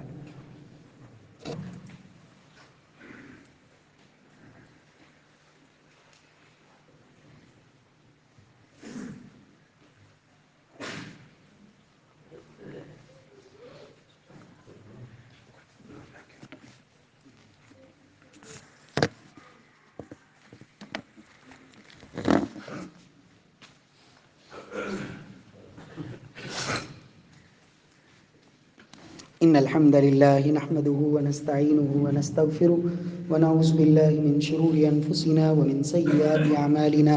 إن الحمد لله نحمده ونستعينه ونستغفره ونعوذ بالله من شرور أنفسنا ومن سيئات أعمالنا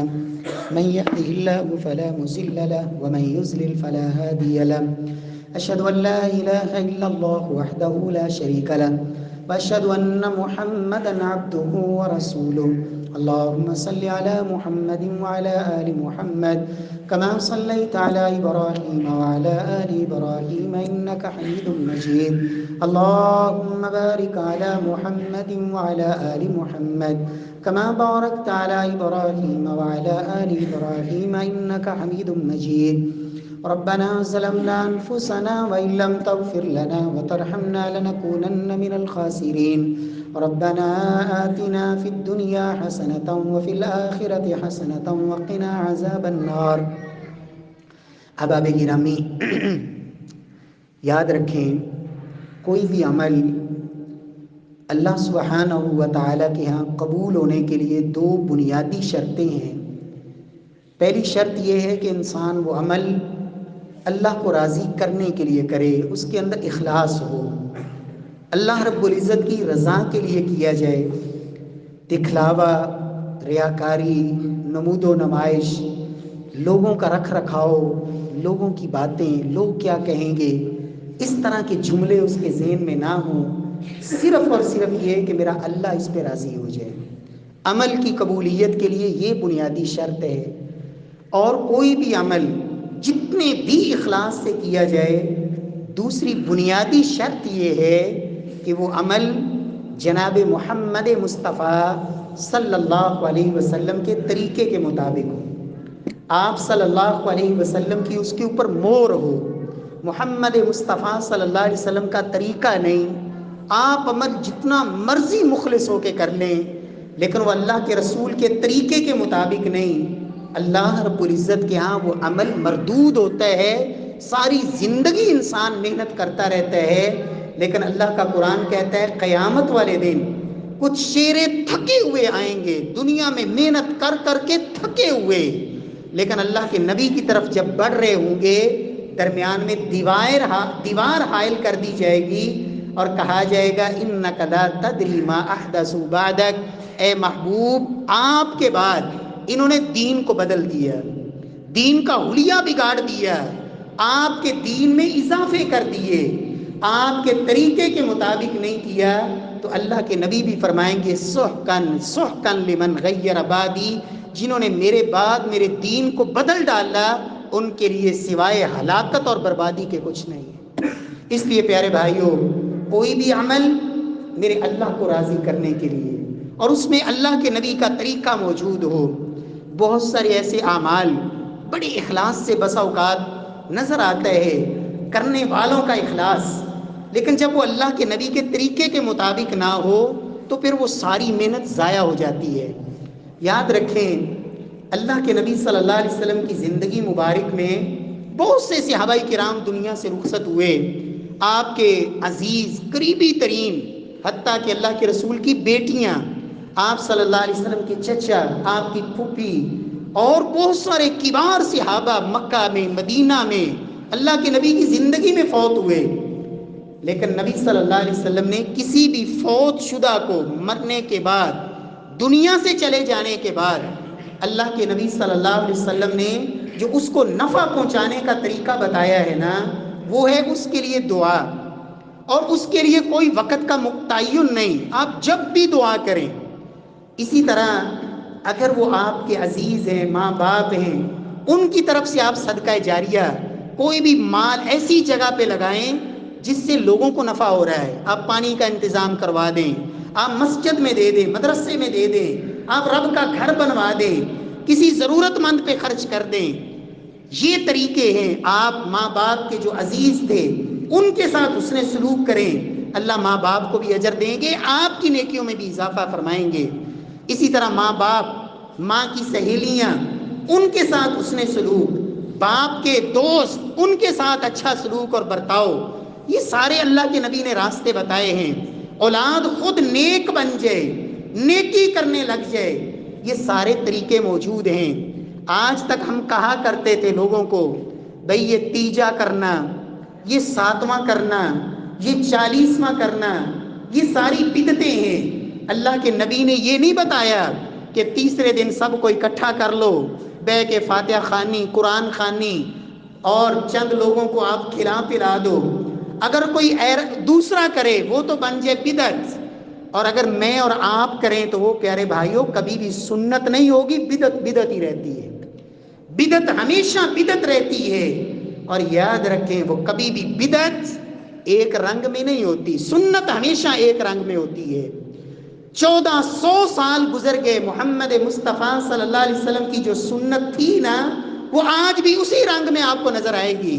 من يهده الله فلا مضل له ومن يضلل فلا هادي له أشهد أن لا إله إلا الله وحده لا شريك له وأشهد أن محمدا عبده ورسوله اللهم صل على محمد وعلى آل محمد كما صليت على إبراهيم وعلى آل إبراهيم إنك حميد مجيد اللهم بارك على محمد وعلى آل محمد كما باركت على إبراهيم وعلى آل إبراهيم إنك حميد مجيد ربنا ظلمنا أنفسنا وإن لم تغفر لنا وترحمنا لنكونن من الخاسرين ربنا آتنا في الدنيا حسنة وفي الآخرة حسنة وقنا عذاب النار۔ احباب گرامی یاد رکھیں کوئی بھی عمل اللہ سبحانہ و تعالیٰ کے ہاں قبول ہونے کے لیے دو بنیادی شرطیں ہیں۔ پہلی شرط یہ ہے کہ انسان وہ عمل اللہ کو راضی کرنے کے لیے کرے، اس کے اندر اخلاص ہو، اللہ رب العزت کی رضا کے لیے کیا جائے، دکھلاوا، ریاکاری، نمود و نمائش، لوگوں کا رکھ رکھاؤ، لوگوں کی باتیں، لوگ کیا کہیں گے، اس طرح کے جملے اس کے ذہن میں نہ ہوں، صرف اور صرف یہ کہ میرا اللہ اس پہ راضی ہو جائے۔ عمل کی قبولیت کے لیے یہ بنیادی شرط ہے، اور کوئی بھی عمل جتنے بھی اخلاص سے کیا جائے دوسری بنیادی شرط یہ ہے کہ وہ عمل جناب محمد مصطفیٰ صلی اللہ علیہ وسلم کے طریقے کے مطابق ہو، آپ صلی اللہ علیہ وسلم کی اس کے اوپر مہر ہو، محمد مصطفیٰ صلی اللہ علیہ وسلم کا طریقہ نہیں۔ آپ عمل جتنا مرضی مخلص ہو کے کر لیں، لیکن وہ اللہ کے رسول کے طریقے کے مطابق نہیں، اللہ رب العزت کے ہاں وہ عمل مردود ہوتا ہے۔ ساری زندگی انسان محنت کرتا رہتا ہے، لیکن اللہ کا قرآن کہتا ہے قیامت والے دن کچھ شیرے تھکے ہوئے آئیں گے، دنیا میں محنت کر کر کے تھکے ہوئے، لیکن اللہ کے نبی کی طرف جب بڑھ رہے ہوں گے، درمیان میں دیوار حائل کر دی جائے گی اور کہا جائے گا انک لا تدری ما احدثوا بعدک، اے محبوب آپ کے بعد انہوں نے دین کو بدل دیا، دین کا حلیہ بگاڑ دیا، آپ کے دین میں اضافے کر دیے، آپ کے طریقے کے مطابق نہیں کیا۔ تو اللہ کے نبی بھی فرمائیں گے سحقن سحقن لمن غیر بعدی، جنہوں نے میرے بعد میرے دین کو بدل ڈالا، ان کے لیے سوائے ہلاکت اور بربادی کے کچھ نہیں ہے۔ اس لیے پیارے بھائیوں، کوئی بھی عمل میرے اللہ کو راضی کرنے کے لیے اور اس میں اللہ کے نبی کا طریقہ موجود ہو۔ بہت سارے ایسے اعمال بڑے اخلاص سے بسا اوقات نظر آتا ہے، کرنے والوں کا اخلاص، لیکن جب وہ اللہ کے نبی کے طریقے کے مطابق نہ ہو تو پھر وہ ساری محنت ضائع ہو جاتی ہے۔ یاد رکھیں اللہ کے نبی صلی اللہ علیہ وسلم کی زندگی مبارک میں بہت سے صحابہ کرام دنیا سے رخصت ہوئے، آپ کے عزیز قریبی ترین، حتیٰ کہ اللہ کے رسول کی بیٹیاں، آپ صلی اللہ علیہ وسلم کے چچا، آپ کی پھوپھی اور بہت سارے کبار صحابہ مکہ میں مدینہ میں اللہ کے نبی کی زندگی میں فوت ہوئے، لیکن نبی صلی اللہ علیہ وسلم نے کسی بھی فوت شدہ کو مرنے کے بعد، دنیا سے چلے جانے کے بعد، اللہ کے نبی صلی اللہ علیہ وسلم نے جو اس کو نفع پہنچانے کا طریقہ بتایا ہے نا، وہ ہے اس کے لیے دعا، اور اس کے لیے کوئی وقت کا متعین نہیں، آپ جب بھی دعا کریں۔ اسی طرح اگر وہ آپ کے عزیز ہیں، ماں باپ ہیں، ان کی طرف سے آپ صدقہ جاریہ کوئی بھی مال ایسی جگہ پہ لگائیں جس سے لوگوں کو نفع ہو رہا ہے، آپ پانی کا انتظام کروا دیں، آپ مسجد میں دے دیں، مدرسے میں دے دیں، آپ رب کا گھر بنوا دیں، کسی ضرورت مند پہ خرچ کر دیں، یہ طریقے ہیں۔ آپ ماں باپ کے جو عزیز تھے ان کے ساتھ حسن سلوک کریں، اللہ ماں باپ کو بھی اجر دیں گے، آپ کی نیکیوں میں بھی اضافہ فرمائیں گے۔ اسی طرح ماں باپ، ماں کی سہیلیاں، ان کے ساتھ حسن سلوک، باپ کے دوست، ان کے ساتھ اچھا سلوک اور برتاؤ، یہ سارے اللہ کے نبی نے راستے بتائے ہیں۔ اولاد خود نیک بن جائے، نیکی کرنے لگ جائے، یہ سارے طریقے موجود ہیں۔ آج تک ہم کہا کرتے تھے لوگوں کو بھئی یہ تیجا کرنا، یہ ساتواں کرنا، یہ 40واں کرنا، یہ ساری بدعتیں ہیں۔ اللہ کے نبی نے یہ نہیں بتایا کہ تیسرے دن سب کو اکٹھا کر لو، بے کے فاتحہ خوانی، قرآن خوانی اور چند لوگوں کو آپ کھلا پلا دو، اگر کوئی دوسرا کرے وہ تو بن جائے بدعت، اور اگر میں اور آپ کریں تو وہ پیارے بھائیوں کبھی بھی سنت نہیں ہوگی، بدعت بدعت ہی رہتی ہے، بدعت ہمیشہ بدعت رہتی ہے۔ اور یاد رکھیں وہ کبھی بھی بدعت ایک رنگ میں نہیں ہوتی، سنت ہمیشہ ایک رنگ میں ہوتی ہے۔ 1400 سال گزر گئے، محمد مصطفیٰ صلی اللہ علیہ وسلم کی جو سنت تھی نا، وہ آج بھی اسی رنگ میں آپ کو نظر آئے گی،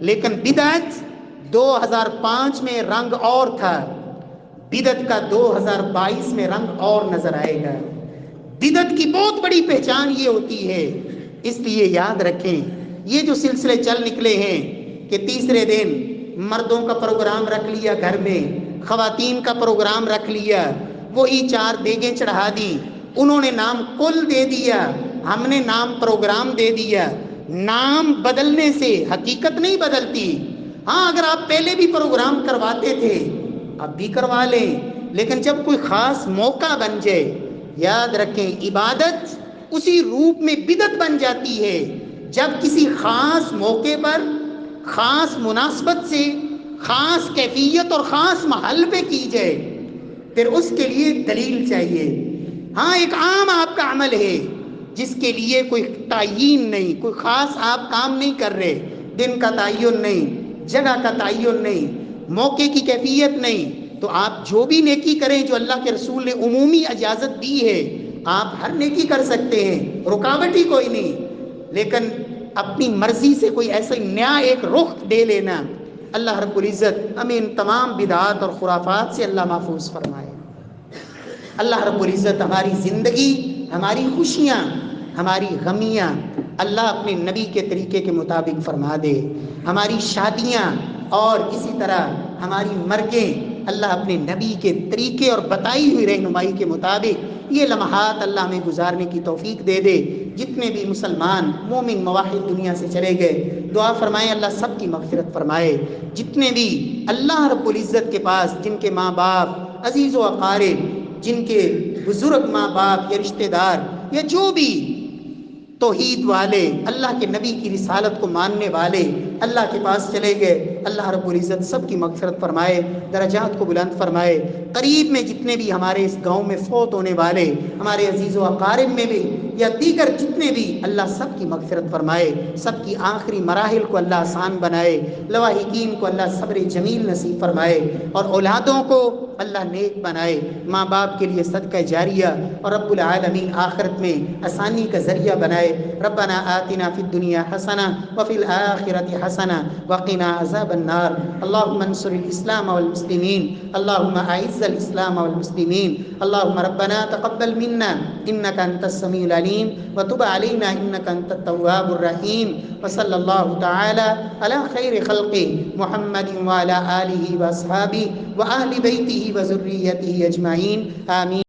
لیکن بدعت 2005 میں رنگ اور تھا، بدعت کا 2022 میں رنگ اور نظر آئے گا۔ بدعت کی بہت بڑی پہچان یہ ہوتی ہے، اس لیے یاد رکھیں یہ جو سلسلے چل نکلے ہیں کہ تیسرے دن مردوں کا پروگرام رکھ لیا گھر میں، خواتین کا پروگرام رکھ لیا، وہی 4 دیگیں چڑھا دی، انہوں نے نام کل دے دیا، ہم نے نام پروگرام دے دیا۔ نام بدلنے سے حقیقت نہیں بدلتی۔ ہاں اگر آپ پہلے بھی پروگرام کرواتے تھے اب بھی کروا لیں، لیکن جب کوئی خاص موقع بن جائے، یاد رکھیں عبادت اسی روپ میں بدعت بن جاتی ہے جب کسی خاص موقع پر، خاص مناسبت سے، خاص کیفیت اور خاص محل پہ کی جائے، پھر اس کے لیے دلیل چاہیے۔ ہاں ایک عام آپ کا عمل ہے جس کے لیے کوئی تعین نہیں، کوئی خاص آپ کام نہیں کر رہے، دن کا تعین نہیں، جگہ کا تعین نہیں، موقع کی کیفیت نہیں، تو آپ جو بھی نیکی کریں جو اللہ کے رسول نے عمومی اجازت دی ہے، آپ ہر نیکی کر سکتے ہیں، رکاوٹ ہی کوئی نہیں، لیکن اپنی مرضی سے کوئی ایسا نیا ایک رخ دے لینا، اللہ رب العزت ہمیں ان تمام بدعات اور خرافات سے اللہ محفوظ فرمائے۔ اللہ رب العزت ہماری زندگی، ہماری خوشیاں، ہماری غمیاں اللہ اپنے نبی کے طریقے کے مطابق فرما دے۔ ہماری شادیاں اور اسی طرح ہماری مرگیں اللہ اپنے نبی کے طریقے اور بتائی ہوئی رہنمائی کے مطابق یہ لمحات اللہ ہمیں گزارنے کی توفیق دے دے۔ جتنے بھی مسلمان مومن موحد دنیا سے چلے گئے، دعا فرمائیں اللہ سب کی مغفرت فرمائے۔ جتنے بھی اللہ رب العزت کے پاس جن کے ماں باپ عزیز و اقارب، جن کے بزرگ ماں باپ یا رشتہ دار یا جو بھی توحید والے، اللہ کے نبی کی رسالت کو ماننے والے اللہ کے پاس چلے گئے، اللہ رب العزت سب کی مغفرت فرمائے، درجات کو بلند فرمائے۔ قریب میں جتنے بھی ہمارے اس گاؤں میں فوت ہونے والے ہمارے عزیز و اقارب میں بھی یا دیگر جتنے بھی، اللہ سب کی مغفرت فرمائے، سب کی آخری مراحل کو اللہ آسان بنائے، لواحقین کو اللہ صبر جمیل نصیب فرمائے، اور اولادوں کو اللہ نیک بنائے، ماں باپ کے لیے صدقہ جاریہ اور رب العالمین آخرت میں آسانی کا ذریعہ بنائے۔ ربنا آتنا فی الدنیا حسنہ وفی الآخرۃ حسنہ وقنا عذاب النار۔ اللہم انصر الاسلام والمسلمین، اللہم اعز الاسلام والمسلمین، اللہم ربنا تقبل منا انک انت السمیع العلیم وتب علینا انک انت التواب الرحیم، وصلی اللہ تعالی علی خیر خلق محمد وعلی آلہ واصحابہ وآل بیتہ وذریتہ اجمعین، آمین۔